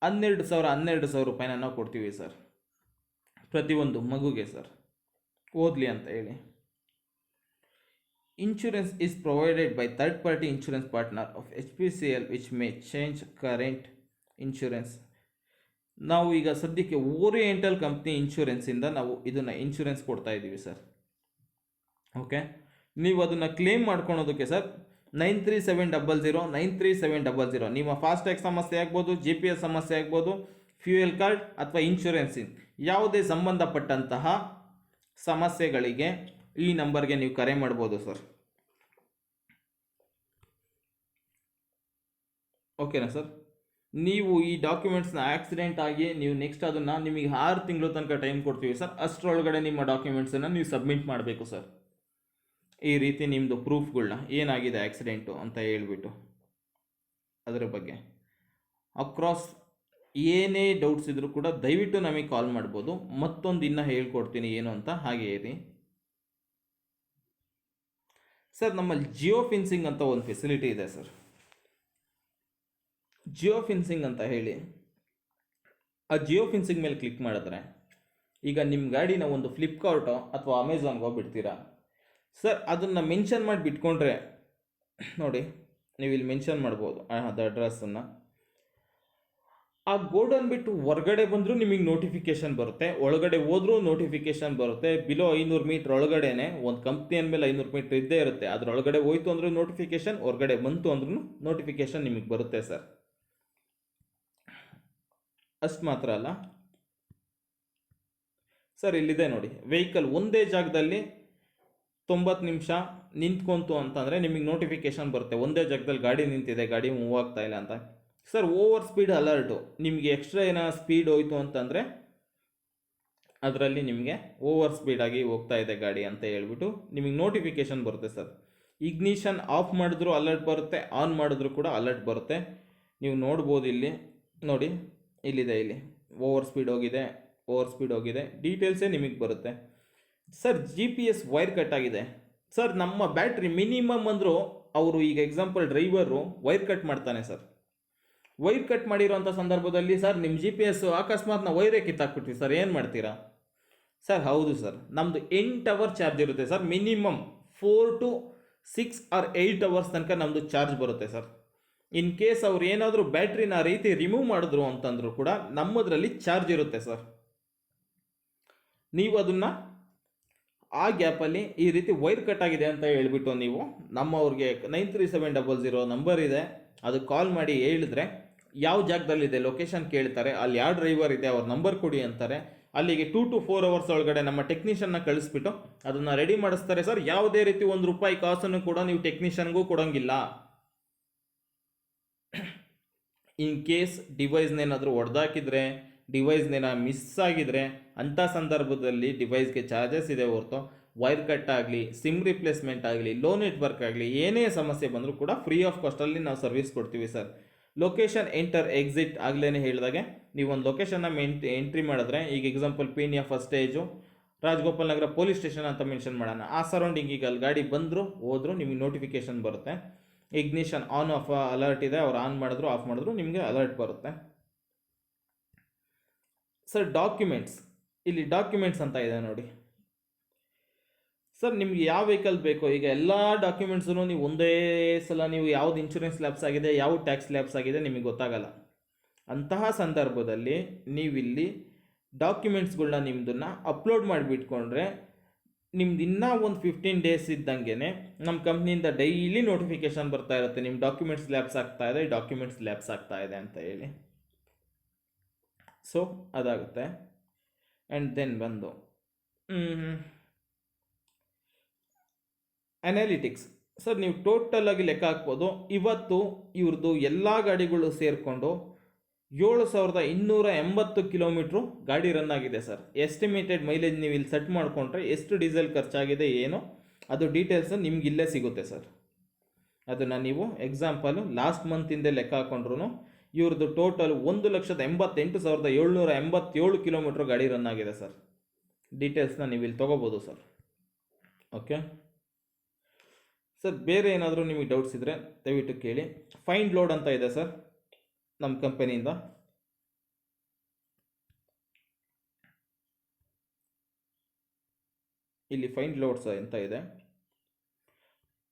12,000 ರೂಪಾಯಿನ ನಾವು ಕೊಡ್ತೀವಿ ಸರ್ ಪ್ರತಿಯೊಂದು ಮಗುಗೆ ಸರ್, ಓದಲಿ ಅಂತ ಹೇಳಿ. Insurance is provided by third-party insurance partner of HPCL which may change current insurance. ನಾವು ಈಗ ಸದ್ಯಕ್ಕೆ ಓರಿಯೆಂಟಲ್ ಕಂಪ್ನಿ ಇನ್ಶೂರೆನ್ಸಿಂದ ನಾವು ಇದನ್ನು ಇನ್ಶೂರೆನ್ಸ್ ಕೊಡ್ತಾ ಇದ್ದೀವಿ ಸರ್. ಓಕೆ, ನೀವು ಅದನ್ನು ಕ್ಲೇಮ್ ಮಾಡ್ಕೊಳೋದಕ್ಕೆ ಸರ್ 93,700 ನಿಮ್ಮ ಫಾಸ್ಟ್ಯಾಗ್ ಸಮಸ್ಯೆ ಆಗ್ಬೋದು, GPS ಸಮಸ್ಯೆ ಆಗ್ಬೋದು, ಫ್ಯೂಯಲ್ ಕಾರ್ಡ್ ಅಥವಾ ಇನ್ಶೂರೆನ್ಸಿಂಗ್ ಯಾವುದೇ ಸಂಬಂಧಪಟ್ಟಂತಹ ಸಮಸ್ಯೆಗಳಿಗೆ ಈ ನಂಬರ್ಗೆ ನೀವು ಕರೆ ಮಾಡ್ಬೋದು ಸರ್. ಓಕೆನಾ ಸರ್? ನೀವು ಈ ಡಾಕ್ಯುಮೆಂಟ್ಸ್ನ ಆಕ್ಸಿಡೆಂಟ್ ಆಗಿ ನೀವು ನೆಕ್ಸ್ಟ್ ಅದನ್ನು ನಿಮಗೆ 6 ತಿಂಗಳು ತನಕ ಟೈಮ್ ಕೊಡ್ತೀವಿ ಸರ್. ಅಷ್ಟರೊಳಗಡೆ ನಿಮ್ಮ ಡಾಕ್ಯುಮೆಂಟ್ಸನ್ನು ನೀವು ಸಬ್ಮಿಟ್ ಮಾಡಬೇಕು ಸರ್. ಈ ರೀತಿ ನಿಮ್ಮದು ಪ್ರೂಫ್ಗಳನ್ನ ಏನಾಗಿದೆ ಆಕ್ಸಿಡೆಂಟು ಅಂತ ಹೇಳ್ಬಿಟ್ಟು ಅದರ ಬಗ್ಗೆ ಅಕ್ರಾಸ್ ಏನೇ ಡೌಟ್ಸ್ ಇದ್ರೂ ಕೂಡ ದಯವಿಟ್ಟು ನಮಗೆ ಕಾಲ್ ಮಾಡ್ಬೋದು. ಮತ್ತೊಂದು ಇನ್ನೂ ಹೇಳ್ಕೊಡ್ತೀನಿ ಏನು ಅಂತ, ಹಾಗೆ ಇರಿ ಸರ್. ನಮ್ಮಲ್ಲಿ ಜಿಯೋ ಫೆನ್ಸಿಂಗ್ ಅಂತ ಒಂದು ಫೆಸಿಲಿಟಿ ಇದೆ ಸರ್. ಜಿಯೋ ಫೆನ್ಸಿಂಗ್ ಅಂತ ಹೇಳಿ ಆ ಜಿಯೋ ಫೆನ್ಸಿಂಗ್ ಮೇಲೆ ಕ್ಲಿಕ್ ಮಾಡಿದ್ರೆ ಈಗ ನಿಮ್ಮ ಗಾಡಿನ ಒಂದು ಫ್ಲಿಪ್ಕಾರ್ಟೋ ಅಥವಾ ಅಮೆಝಾನ್ಗೋ ಬಿಡ್ತೀರಾ ಸರ್, ಅದನ್ನು ಮೆನ್ಷನ್ ಮಾಡಿ ಬಿಟ್ಕೊಂಡ್ರೆ ನೋಡಿ, ನೀವು ಇಲ್ಲಿ ಮೆನ್ಷನ್ ಮಾಡ್ಬೋದು ಅದು ಅಡ್ರೆಸ್ಸನ್ನು. ಆ ಗೋಡನ್ ಬಿಟ್ಟು ಹೊರಗಡೆ ಬಂದರೂ ನಿಮಗೆ ನೋಟಿಫಿಕೇಷನ್ ಬರುತ್ತೆ, ಒಳಗಡೆ ಹೋದ್ರೂ ನೋಟಿಫಿಕೇಷನ್ ಬರುತ್ತೆ. ಬಿಲೋ 500 ಮೀಟ್ರ್ ಒಳಗಡೆನೆ ಒಂದು ಕಂಪ್ನಿ ಅಂದಮೇಲೆ 500 ಮೀಟ್ರ್ ಇದ್ದೇ ಇರುತ್ತೆ. ಅದರೊಳಗಡೆ ಹೋಯ್ತು ಅಂದ್ರೂ ನೋಟಿಫಿಕೇಷನ್, ಹೊರಗಡೆ ಬಂತು ಅಂದ್ರೂ ನೋಟಿಫಿಕೇಷನ್ ನಿಮಗೆ ಬರುತ್ತೆ ಸರ್. ಅಷ್ಟು ಮಾತ್ರ ಅಲ್ಲ ಸರ್, ಇಲ್ಲಿದೆ ನೋಡಿ, ವೆಹಿಕಲ್ ಒಂದೇ ಜಾಗದಲ್ಲಿ 90 ನಿಮಿಷ ನಿಂತ್ಕೊಂತು ಅಂತಂದರೆ ನಿಮಗೆ ನೋಟಿಫಿಕೇಷನ್ ಬರುತ್ತೆ. ಒಂದೇ ಜಾಗದಲ್ಲಿ ಗಾಡಿ ನಿಂತಿದೆ, ಗಾಡಿ ಮೂವ್ ಆಗ್ತಾ ಇಲ್ಲ ಅಂತ ಸರ್. ಓವರ್ ಸ್ಪೀಡ್ ಅಲರ್ಟು, ನಿಮಗೆ ಎಕ್ಸ್ಟ್ರಾ ಏನೋ ಸ್ಪೀಡ್ ಹೋಯ್ತು ಅಂತಂದರೆ ಅದರಲ್ಲಿ ನಿಮಗೆ ಓವರ್ ಸ್ಪೀಡಾಗಿ ಹೋಗ್ತಾ ಇದೆ ಗಾಡಿ ಅಂತ ಹೇಳ್ಬಿಟ್ಟು ನಿಮಗೆ ನೋಟಿಫಿಕೇಷನ್ ಬರುತ್ತೆ ಸರ್. ಇಗ್ನಿಷನ್ ಆಫ್ ಮಾಡಿದ್ರು ಅಲರ್ಟ್ ಬರುತ್ತೆ, ಆನ್ ಮಾಡಿದ್ರು ಕೂಡ ಅಲರ್ಟ್ ಬರುತ್ತೆ. ನೀವು ನೋಡ್ಬೋದು ಇಲ್ಲಿ ನೋಡಿ, ಇಲ್ಲಿದೆ, ಇಲ್ಲಿ ಓವರ್ ಸ್ಪೀಡ್ ಹೋಗಿದೆ ಡೀಟೇಲ್ಸೇ ನಿಮಗೆ ಬರುತ್ತೆ. ಸರ್ GPS ವೈರ್ ಕಟ್ ಆಗಿದೆ ಸರ್. ನಮ್ಮ ಬ್ಯಾಟ್ರಿ ಮಿನಿಮಮ್ ಅಂದರೂ ಅವರು ಈಗ ಎಕ್ಸಾಂಪಲ್ ಡ್ರೈವರು ವೈರ್ ಕಟ್ ಮಾಡ್ತಾನೆ ಸರ್. ವೈರ್ ಕಟ್ ಮಾಡಿರೋಂಥ ಸಂದರ್ಭದಲ್ಲಿ ಸರ್ ನಿಮ್ಮ GPS ಅಕಸ್ಮಾತ್ ನಾವು ವೈರೇ ಕಿತ್ತಾಕ್ಬಿಟ್ವಿ ಸರ್, ಏನು ಮಾಡ್ತೀರಾ ಸರ್? ಹೌದು ಸರ್, ನಮ್ಮದು 8 ಅವರ್ ಚಾರ್ಜ್ ಇರುತ್ತೆ sir. Minimum 4 to 6 or 8 hours ತನಕ ನಮ್ಮದು ಚಾರ್ಜ್ ಬರುತ್ತೆ ಸರ್. ಇನ್ ಕೇಸ್ ಅವ್ರು ಏನಾದರೂ ಬ್ಯಾಟ್ರಿನ ರೀತಿ ರಿಮೂವ್ ಮಾಡಿದ್ರು ಅಂತಂದರೂ ಕೂಡ ನಮ್ಮದರಲ್ಲಿ ಚಾರ್ಜ್ ಇರುತ್ತೆ ಸರ್. ನೀವು ಅದನ್ನು ಆ ಗ್ಯಾಪಲ್ಲಿ ಈ ರೀತಿ ವೈರ್ ಕಟ್ ಆಗಿದೆ ಅಂತ ಹೇಳ್ಬಿಟ್ಟು ನೀವು ನಮ್ಮವ್ರಿಗೆ 937000 ನಂಬರ್ ಇದೆ, ಅದಕ್ಕೆ ಕಾಲ್ ಮಾಡಿ ಹೇಳಿದ್ರೆ ಯಾವ ಜಾಗದಲ್ಲಿದೆ ಲೊಕೇಶನ್ ಕೇಳ್ತಾರೆ, ಅಲ್ಲಿ ಯಾವ ಡ್ರೈವರ್ ಇದೆ ಅವ್ರ ನಂಬರ್ ಕೊಡಿ ಅಂತಾರೆ. ಅಲ್ಲಿಗೆ 2 to 4 ಅವರ್ಸ್ ಒಳಗಡೆ ನಮ್ಮ ಟೆಕ್ನಿಷಿಯನ್ನ ಕಳಿಸ್ಬಿಟ್ಟು ಅದನ್ನು ರೆಡಿ ಮಾಡಿಸ್ತಾರೆ ಸರ್. ಯಾವುದೇ ರೀತಿ ₹1 ಕಾಸನ್ನು ಕೂಡ ನೀವು ಟೆಕ್ನಿಷಿಯನ್ಗೂ ಕೊಡೋಂಗಿಲ್ಲ. ಇನ್ ಕೇಸ್ ಡಿವೈಸ್ನೇನಾದರೂ ಹೊಡೆದಾಕಿದ್ರೆ, ಡಿವೈಸ್ನೇನ ಮಿಸ್ ಆಗಿದ್ರೆ ಅಂಥ ಸಂದರ್ಭದಲ್ಲಿ ಡಿವೈಸ್ಗೆ ಚಾರ್ಜಸ್ ಇದೆ ಹೊರತು ವೈರ್ ಕಟ್ ಆಗಲಿ, ಸಿಮ್ ರಿಪ್ಲೇಸ್ಮೆಂಟ್ ಆಗಲಿ, ಲೋ ನೆಟ್ವರ್ಕ್ ಆಗಲಿ, ಏನೇ ಸಮಸ್ಯೆ ಬಂದರೂ ಕೂಡ ಫ್ರೀ ಆಫ್ ಕಾಸ್ಟಲ್ಲಿ ನಾವು ಸರ್ವಿಸ್ ಕೊಡ್ತೀವಿ ಸರ್. ಲೊಕೇಶನ್ ಎಂಟರ್ ಎಕ್ಸಿಟ್ ಆಗಲೇ ಹೇಳಿದಾಗೆ ನೀವು ಒಂದು ಲೊಕೇಶನ್ನ ಎಂಟ್ರಿ ಮಾಡಿದ್ರೆ, ಈಗ example Peenya first stage Rajagopal Nagar police station ಅಂತ ಮೆನ್ಷನ್ ಮಾಡೋಣ. ಆ ಸರೌಂಡಿಂಗಿಗೆ ಅಲ್ಲಿ ಗಾಡಿ ಬಂದರೂ ಹೋದರೂ ನಿಮಗೆ ನೋಟಿಫಿಕೇಶನ್ ಬರುತ್ತೆ. ಇಗ್ನಿಷನ್ ಆನ್ ಆಫ್ ಅಲರ್ಟ್ ಇದೆ, ಅವ್ರು ಆನ್ ಮಾಡಿದ್ರು ಆಫ್ ಮಾಡಿದ್ರು ನಿಮಗೆ ಅಲರ್ಟ್ ಬರುತ್ತೆ ಸರ್. ಡಾಕ್ಯುಮೆಂಟ್ಸ್, ಇಲ್ಲಿ ಡಾಕ್ಯುಮೆಂಟ್ಸ್ ಅಂತ ಇದೆ ನೋಡಿ ಸರ್. ನಿಮ್ಗೆ ಯಾವ ವೆಹಿಕಲ್ ಬೇಕೋ, ಈಗ ಎಲ್ಲ ಡಾಕ್ಯುಮೆಂಟ್ಸನ್ನು ನೀವು ಒಂದೇ ಸಲ ನೀವು ಯಾವ್ದು ಇನ್ಶೂರೆನ್ಸ್ ಲ್ಯಾಪ್ಸ್ ಆಗಿದೆ, ಯಾವ ಟ್ಯಾಕ್ಸ್ ಲ್ಯಾಪ್ಸ್ ಆಗಿದೆ ನಿಮಗೆ ಗೊತ್ತಾಗಲ್ಲ. ಅಂತಹ ಸಂದರ್ಭದಲ್ಲಿ ನೀವಿಲ್ಲಿ ಡಾಕ್ಯುಮೆಂಟ್ಸ್ಗಳನ್ನ ನಿಮ್ಮದನ್ನು ಅಪ್ಲೋಡ್ ಮಾಡಿಬಿಟ್ಕೊಂಡ್ರೆ ನಿಮ್ದು ಇನ್ನೂ ಒಂದು 15 days ಇದ್ದಂಗೆ ನಮ್ಮ ಕಂಪ್ನಿಯಿಂದ ಡೈಲಿ ನೋಟಿಫಿಕೇಶನ್ ಬರ್ತಾ ಇರುತ್ತೆ, ನಿಮ್ಮ ಡಾಕ್ಯುಮೆಂಟ್ಸ್ ಲ್ಯಾಪ್ಸ್ ಆಗ್ತಾ ಇದೆ ಅಂತ ಹೇಳಿ. ಸೊ ಅದಾಗುತ್ತೆ. ಆ್ಯಂಡ್ ದೆನ್ ಬಂದು ಅನಾಲಿಟಿಕ್ಸ್ ಸರ್. ನೀವು ಟೋಟಲಾಗಿ ಲೆಕ್ಕ ಹಾಕ್ಬೋದು. ಇವತ್ತು ಇವ್ರದ್ದು ಎಲ್ಲ ಗಾಡಿಗಳು ಸೇರಿಕೊಂಡು 7280 ಕಿಲೋಮೀಟ್ರು ಗಾಡಿ ರನ್ ಆಗಿದೆ ಸರ್. ಎಸ್ಟಿಮೇಟೆಡ್ ಮೈಲೇಜ್ ನೀವು ಇಲ್ಲಿ ಸೆಟ್ ಮಾಡಿಕೊಂಡ್ರೆ ಎಷ್ಟು ಡೀಸೆಲ್ ಖರ್ಚಾಗಿದೆ ಏನು ಅದು ಡೀಟೇಲ್ಸು ನಿಮ್ಗೆ ಇಲ್ಲೇ ಸಿಗುತ್ತೆ ಸರ್. ಅದನ್ನು ನೀವು ಎಕ್ಸಾಂಪಲು ಲಾಸ್ಟ್ ಮಂತಿಂದೇ ಲೆಕ್ಕ ಹಾಕೊಂಡ್ರು ಇವ್ರದ್ದು ಟೋಟಲ್ 1,88,787 ಕಿಲೋಮೀಟ್ರ್ ಗಾಡಿ ರನ್ ಆಗಿದೆ ಸರ್. ಡೀಟೇಲ್ಸ್ನ ನೀವು ಇಲ್ಲಿ ತೊಗೋಬೋದು ಸರ್. ಓಕೆ ಸರ್, ಬೇರೆ ಏನಾದರೂ ನಿಮಗೆ ಡೌಟ್ಸ್ ಇದ್ದರೆ ದಯವಿಟ್ಟು ಕೇಳಿ. ಫೈಂಡ್ ಲೋಡ್ ಅಂತ ಇದೆ ಸರ್ ನಮ್ಮ ಕಂಪನಿಯಿಂದ. ಇಲ್ಲಿ ಫೈಂಡ್ ಲೋಡ್ಸ್ ಅಂತ ಇದೆ,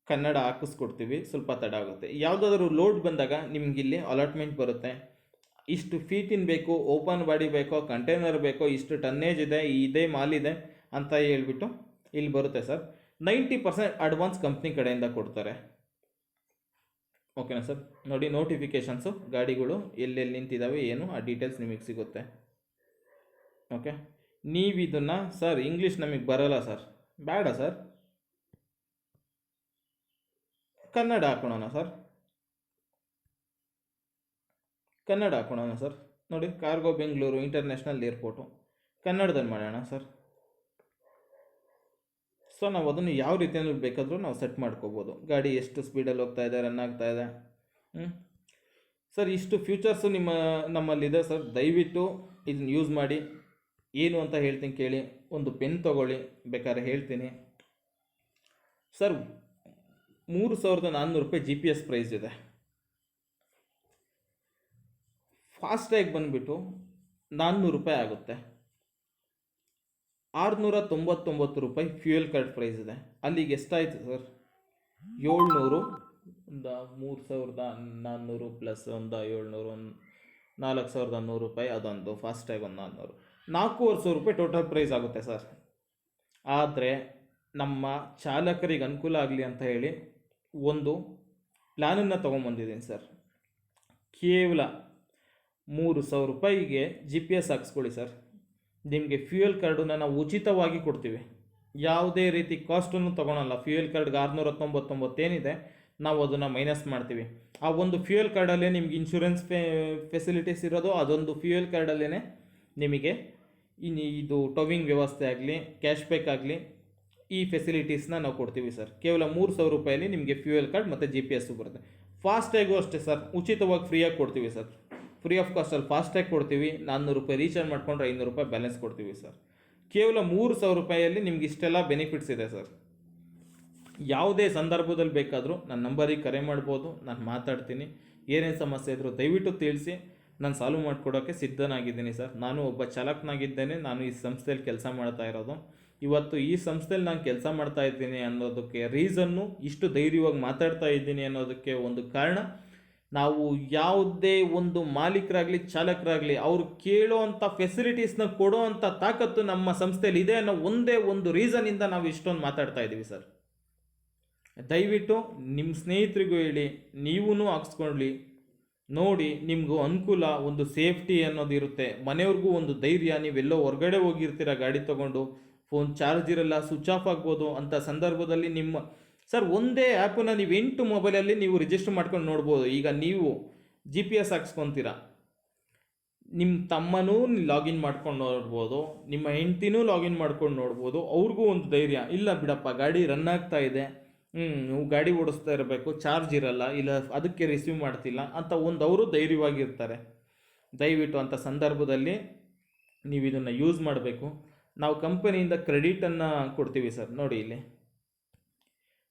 ಕನ್ನಡ ಹಾಕಿಸ್ಕೊಡ್ತೀವಿ, ಸ್ವಲ್ಪ ತಡ ಆಗುತ್ತೆ. ಯಾವುದಾದ್ರೂ ಲೋಡ್ ಬಂದಾಗ ನಿಮ್ಗೆ ಇಲ್ಲಿ ಅಲಾಟ್ಮೆಂಟ್ ಬರುತ್ತೆ. ಇಷ್ಟು ಫೀಟಿನ್ ಬೇಕು, ಓಪನ್ ಬಾಡಿ ಬೇಕೋ, ಕಂಟೈನರ್ ಬೇಕೋ, ಇಷ್ಟು ಟನ್ನೇಜ್ ಇದೆ, ಇದೇ ಮಾಲ್ ಇದೆ ಅಂತ ಹೇಳ್ಬಿಟ್ಟು ಇಲ್ಲಿ ಬರುತ್ತೆ ಸರ್. 90% ಅಡ್ವಾನ್ಸ್ ಕಂಪ್ನಿ ಕಡೆಯಿಂದ ಕೊಡ್ತಾರೆ. ಓಕೆನಾ ಸರ್? ನೋಡಿ ನೋಟಿಫಿಕೇಷನ್ಸು, ಗಾಡಿಗಳು ಎಲ್ಲೆಲ್ಲಿ ನಿಂತಿದ್ದಾವೆ ಏನು ಆ ಡೀಟೇಲ್ಸ್ ನಿಮಗೆ ಸಿಗುತ್ತೆ. ಓಕೆ, ನೀವು ಇದನ್ನು ಸರ್ ಇಂಗ್ಲೀಷ್ ನಮಗೆ ಬರೋಲ್ಲ ಸರ್, ಬೇಡ ಸರ್, ಕನ್ನಡ ಹಾಕೋಣ ಸರ್, ಕನ್ನಡ ಹಾಕೋಣ ಸರ್. ನೋಡಿ, ಕಾರ್ಗೋ ಬೆಂಗಳೂರು ಇಂಟರ್ನ್ಯಾಷನಲ್ ಏರ್ಪೋರ್ಟು ಕನ್ನಡದಲ್ಲಿ ಮಾಡೋಣ ಸರ್. ಸೊ ನಾವು ಅದನ್ನು ಯಾವ ರೀತಿಯಲ್ಲಿ ಬೇಕಾದರೂ ನಾವು ಸೆಟ್ ಮಾಡ್ಕೋಬೋದು. ಗಾಡಿ ಎಷ್ಟು ಸ್ಪೀಡಲ್ಲಿ ಹೋಗ್ತಾ ಇದೆ, ರನ್ ಆಗ್ತಾ ಇದೆ. ಸರ್, ಇಷ್ಟು ಫ್ಯೂಚರ್ಸು ನಮ್ಮಲ್ಲಿದೆ ಸರ್. ದಯವಿಟ್ಟು ಇದನ್ನು ಯೂಸ್ ಮಾಡಿ. ಏನು ಅಂತ ಹೇಳ್ತೀನಿ ಕೇಳಿ. ಒಂದು ಪೆನ್ ತೊಗೊಳ್ಳಿ, ಬೇಕಾದ್ರೆ ಹೇಳ್ತೀನಿ ಸರ್. 3,400 GPS ಪ್ರೈಸ್ ಇದೆ. ಫಾಸ್ಟ್ಯಾಗ್ ಬಂದುಬಿಟ್ಟು ₹400 ಆಗುತ್ತೆ. ₹699 ಫ್ಯೂಯಲ್ ಕಾರ್ಡ್ ಪ್ರೈಸ್ ಇದೆ. ಅಲ್ಲಿಗೆ ಎಷ್ಟಾಯಿತು ಸರ್? 700, ಒಂದು 3,400 ಪ್ಲಸ್ ಒಂದು 700, ₹4,100. ಅದೊಂದು ಫಾಸ್ಟ್ಯಾಗ್ ಒಂದು 400, ₹4,500 ಟೋಟಲ್ ಪ್ರೈಸ್ ಆಗುತ್ತೆ ಸರ್. ಆದರೆ ನಮ್ಮ ಚಾಲಕರಿಗೆ ಅನುಕೂಲ ಆಗಲಿ ಅಂತ ಹೇಳಿ ಒಂದು ಪ್ಲ್ಯಾನನ್ನು ತೊಗೊಂಬಂದಿದ್ದೀನಿ ಸರ್. ಕೇವಲ ₹3,000ಗೆ GPS ಹಾಕ್ಸ್ಕೊಳ್ಳಿ ಸರ್. ನಿಮಗೆ ಫ್ಯೂಯಲ್ ಕಾರ್ಡನ್ನು ನಾವು ಉಚಿತವಾಗಿ ಕೊಡ್ತೀವಿ. ಯಾವುದೇ ರೀತಿ ಕಾಸ್ಟನ್ನು ತೊಗೊಳಲ್ಲ. ಫ್ಯೂಯಲ್ ಕಾರ್ಡ್ಗೆ 699 ಏನಿದೆ ನಾವು ಅದನ್ನು ಮೈನಸ್ ಮಾಡ್ತೀವಿ. ಆ ಒಂದು ಫ್ಯೂಯಲ್ ಕಾರ್ಡಲ್ಲೇ ನಿಮ್ಗೆ ಇನ್ಶೂರೆನ್ಸ್ ಫೆಸಿಲಿಟೀಸ್ ಇರೋದು. ಅದೊಂದು ಫ್ಯೂಯಲ್ ಕಾರ್ಡಲ್ಲೇ ನಿಮಗೆ ಇನ್ನು ಇದು ಟೋವಿಂಗ್ ವ್ಯವಸ್ಥೆ ಆಗಲಿ, ಕ್ಯಾಶ್ ಬ್ಯಾಕ್ ಆಗಲಿ, ಈ ಫೆಸಿಲಿಟೀಸ್ನ ನಾವು ಕೊಡ್ತೀವಿ ಸರ್. ಕೇವಲ 3,000 ರೂಪಾಯಲ್ಲಿ ನಿಮಗೆ ಫ್ಯೂಯಲ್ ಕಾರ್ಡ್ ಮತ್ತು GPS ಬರುತ್ತೆ. ಫಾಸ್ಟ್ಯಾಗು ಅಷ್ಟೇ ಸರ್, ಉಚಿತವಾಗಿ ಫ್ರೀಯಾಗಿ ಕೊಡ್ತೀವಿ ಸರ್. ಫ್ರೀ ಆಫ್ ಕಾಸ್ಟಲ್ಲಿ ಫಾಸ್ಟ್ಯಾಗ್ ಕೊಡ್ತೀವಿ. 400 ರೂಪಾಯಿ ರೀಚಾರ್ಜ್ ಮಾಡಿಕೊಂಡ್ರೆ 500 ರೂಪಾಯಿ ಬ್ಯಾಲೆನ್ಸ್ ಕೊಡ್ತೀವಿ ಸರ್. ಕೇವಲ 3,000 ರೂಪಾಯಿಯಲ್ಲಿ ನಿಮ್ಗೆ ಇಷ್ಟೆಲ್ಲ ಬೆನಿಫಿಟ್ಸ್ ಇದೆ ಸರ್. ಯಾವುದೇ ಸಂದರ್ಭದಲ್ಲಿ ಬೇಕಾದರೂ ನನ್ನ ನಂಬರಿಗೆ ಕರೆ ಮಾಡ್ಬೋದು, ನಾನು ಮಾತಾಡ್ತೀನಿ. ಏನೇನು ಸಮಸ್ಯೆ ಇದ್ದರೂ ದಯವಿಟ್ಟು ತಿಳಿಸಿ, ನಾನು ಸಾಲ್ವ್ ಮಾಡಿಕೊಡೋಕ್ಕೆ ಸಿದ್ಧನಾಗಿದ್ದೀನಿ ಸರ್. ನಾನು ಒಬ್ಬ ಚಾಲಕನಾಗಿದ್ದೇನೆ. ನಾನು ಈ ಸಂಸ್ಥೆಯಲ್ಲಿ ಕೆಲಸ ಮಾಡ್ತಾ ಇರೋದು. ಇವತ್ತು ಈ ಸಂಸ್ಥೆಯಲ್ಲಿ ನಾನು ಕೆಲಸ ಮಾಡ್ತಾ ಇದ್ದೀನಿ ಅನ್ನೋದಕ್ಕೆ ರೀಸನ್ನು, ಇಷ್ಟು ಧೈರ್ಯವಾಗಿ ಮಾತಾಡ್ತಾ ಇದ್ದೀನಿ ಅನ್ನೋದಕ್ಕೆ ಒಂದು ಕಾರಣ, ನಾವು ಯಾವುದೇ ಒಂದು ಮಾಲೀಕರಾಗಲಿ ಚಾಲಕರಾಗಲಿ ಅವರು ಕೇಳೋ ಅಂಥ ಫೆಸಿಲಿಟೀಸ್ನ ಕೊಡೋ ಅಂಥ ತಾಕತ್ತು ನಮ್ಮ ಸಂಸ್ಥೆಯಲ್ಲಿ ಇದೆ ಅನ್ನೋ ಒಂದೇ ಒಂದು ರೀಸನ್ನಿಂದ ನಾವು ಇಷ್ಟೊಂದು ಮಾತಾಡ್ತಾ ಇದ್ದೀವಿ ಸರ್. ದಯವಿಟ್ಟು ನಿಮ್ಮ ಸ್ನೇಹಿತರಿಗೂ ಹೇಳಿ, ನೀವೂ ಹಾಕ್ಸ್ಕೊಳ್ಳಿ, ನೋಡಿ. ನಿಮಗೂ ಅನುಕೂಲ, ಒಂದು ಸೇಫ್ಟಿ ಅನ್ನೋದಿರುತ್ತೆ. ಮನೆಯವ್ರಿಗೂ ಒಂದು ಧೈರ್ಯ. ನೀವೆಲ್ಲೋ ಹೊರಗಡೆ ಹೋಗಿರ್ತೀರ ಗಾಡಿ ತೊಗೊಂಡು, ಫೋನ್ ಚಾರ್ಜ್ ಇರಲ್ಲ, ಸ್ವಿಚ್ ಆಫ್ ಆಗ್ಬೋದು. ಅಂಥ ಸಂದರ್ಭದಲ್ಲಿ ನಿಮ್ಮ ಸರ್ ಒಂದೇ ಆ್ಯಪನ್ನು ನೀವು 8 ಮೊಬೈಲಲ್ಲಿ ನೀವು ರಿಜಿಸ್ಟರ್ ಮಾಡ್ಕೊಂಡು ನೋಡ್ಬೋದು. ಈಗ ನೀವು GPS ಹಾಕ್ಸ್ಕೊತೀರ, ನಿಮ್ಮ ತಮ್ಮನೂ ಲಾಗಿನ್ ಮಾಡ್ಕೊಂಡು ನೋಡ್ಬೋದು, ನಿಮ್ಮ ಹೆಂಡ್ತಿನೂ ಲಾಗಿನ್ ಮಾಡ್ಕೊಂಡು ನೋಡ್ಬೋದು. ಅವ್ರಿಗೂ ಒಂದು ಧೈರ್ಯ, ಇಲ್ಲ ಬಿಡಪ್ಪ ಗಾಡಿ ರನ್ ಆಗ್ತಾ ಇದೆ, ನೀವು ಗಾಡಿ ಓಡಿಸ್ತಾ ಇರಬೇಕು, ಚಾರ್ಜ್ ಇರಲ್ಲ, ಇಲ್ಲ ಅದಕ್ಕೆ ರಿಸೀವ್ ಮಾಡ್ತಿಲ್ಲ ಅಂತ ಅವರು ಧೈರ್ಯವಾಗಿರ್ತಾರೆ. ದಯವಿಟ್ಟು ಅಂಥ ಸಂದರ್ಭದಲ್ಲಿ ನೀವು ಇದನ್ನು ಯೂಸ್ ಮಾಡಬೇಕು. ನಾವು ಕಂಪನಿಯಿಂದ ಕ್ರೆಡಿಟನ್ನು ಕೊಡ್ತೀವಿ ಸರ್. ನೋಡಿ ಇಲ್ಲಿ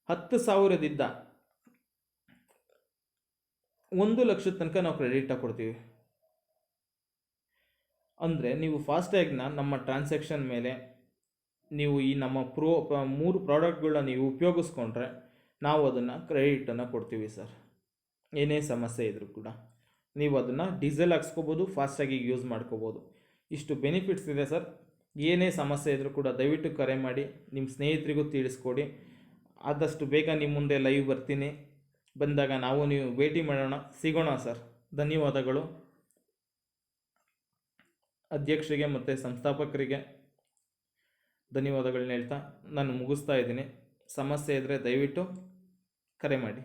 10,000ದಿಂದ 1,00,000 ತನಕ ನಾವು ಕ್ರೆಡಿಟಾಗಿ ಕೊಡ್ತೀವಿ. ಅಂದರೆ ನೀವು ಫಾಸ್ಟ್ಯಾಗ್ನ ನಮ್ಮ ಟ್ರಾನ್ಸಾಕ್ಷನ್ ಮೇಲೆ ನೀವು ಈ ನಮ್ಮ 3 ಪ್ರಾಡಕ್ಟ್ಗಳನ್ನ ನೀವು ಉಪಯೋಗಿಸ್ಕೊಂಡ್ರೆ ನಾವು ಅದನ್ನು ಕ್ರೆಡಿಟನ್ನು ಕೊಡ್ತೀವಿ ಸರ್. ಏನೇ ಸಮಸ್ಯೆ ಇದ್ದರೂ ಕೂಡ ನೀವು ಅದನ್ನು ಡೀಸೆಲ್ ಹಾಕ್ಸ್ಕೋಬೋದು, ಫಾಸ್ಟಾಗಿ ಯೂಸ್ ಮಾಡ್ಕೋಬೋದು. ಇಷ್ಟು ಬೆನಿಫಿಟ್ಸ್ ಇದೆ ಸರ್. ಏನೇ ಸಮಸ್ಯೆ ಇದ್ದರೂ ಕೂಡ ದಯವಿಟ್ಟು ಕರೆ ಮಾಡಿ, ನಿಮ್ಮ ಸ್ನೇಹಿತರಿಗೂ ತಿಳಿಸ್ಕೊಡಿ. ಆದಷ್ಟು ಬೇಗ ನಿಮ್ಮ ಮುಂದೆ ಲೈವ್ ಬರ್ತೀನಿ. ಬಂದಾಗ ನಾವು ನೀವು ಭೇಟಿ ಮಾಡೋಣ, ಸಿಗೋಣ ಸರ್. ಧನ್ಯವಾದಗಳು. ಅಧ್ಯಕ್ಷರಿಗೆ ಮತ್ತು ಸಂಸ್ಥಾಪಕರಿಗೆ ಧನ್ಯವಾದಗಳನ್ನ ಹೇಳ್ತಾ ನಾನು ಮುಗಿಸ್ತಾ ಇದ್ದೀನಿ. ಸಮಸ್ಯೆ ಇದ್ದರೆ ದಯವಿಟ್ಟು ಕರೆ ಮಾಡಿ.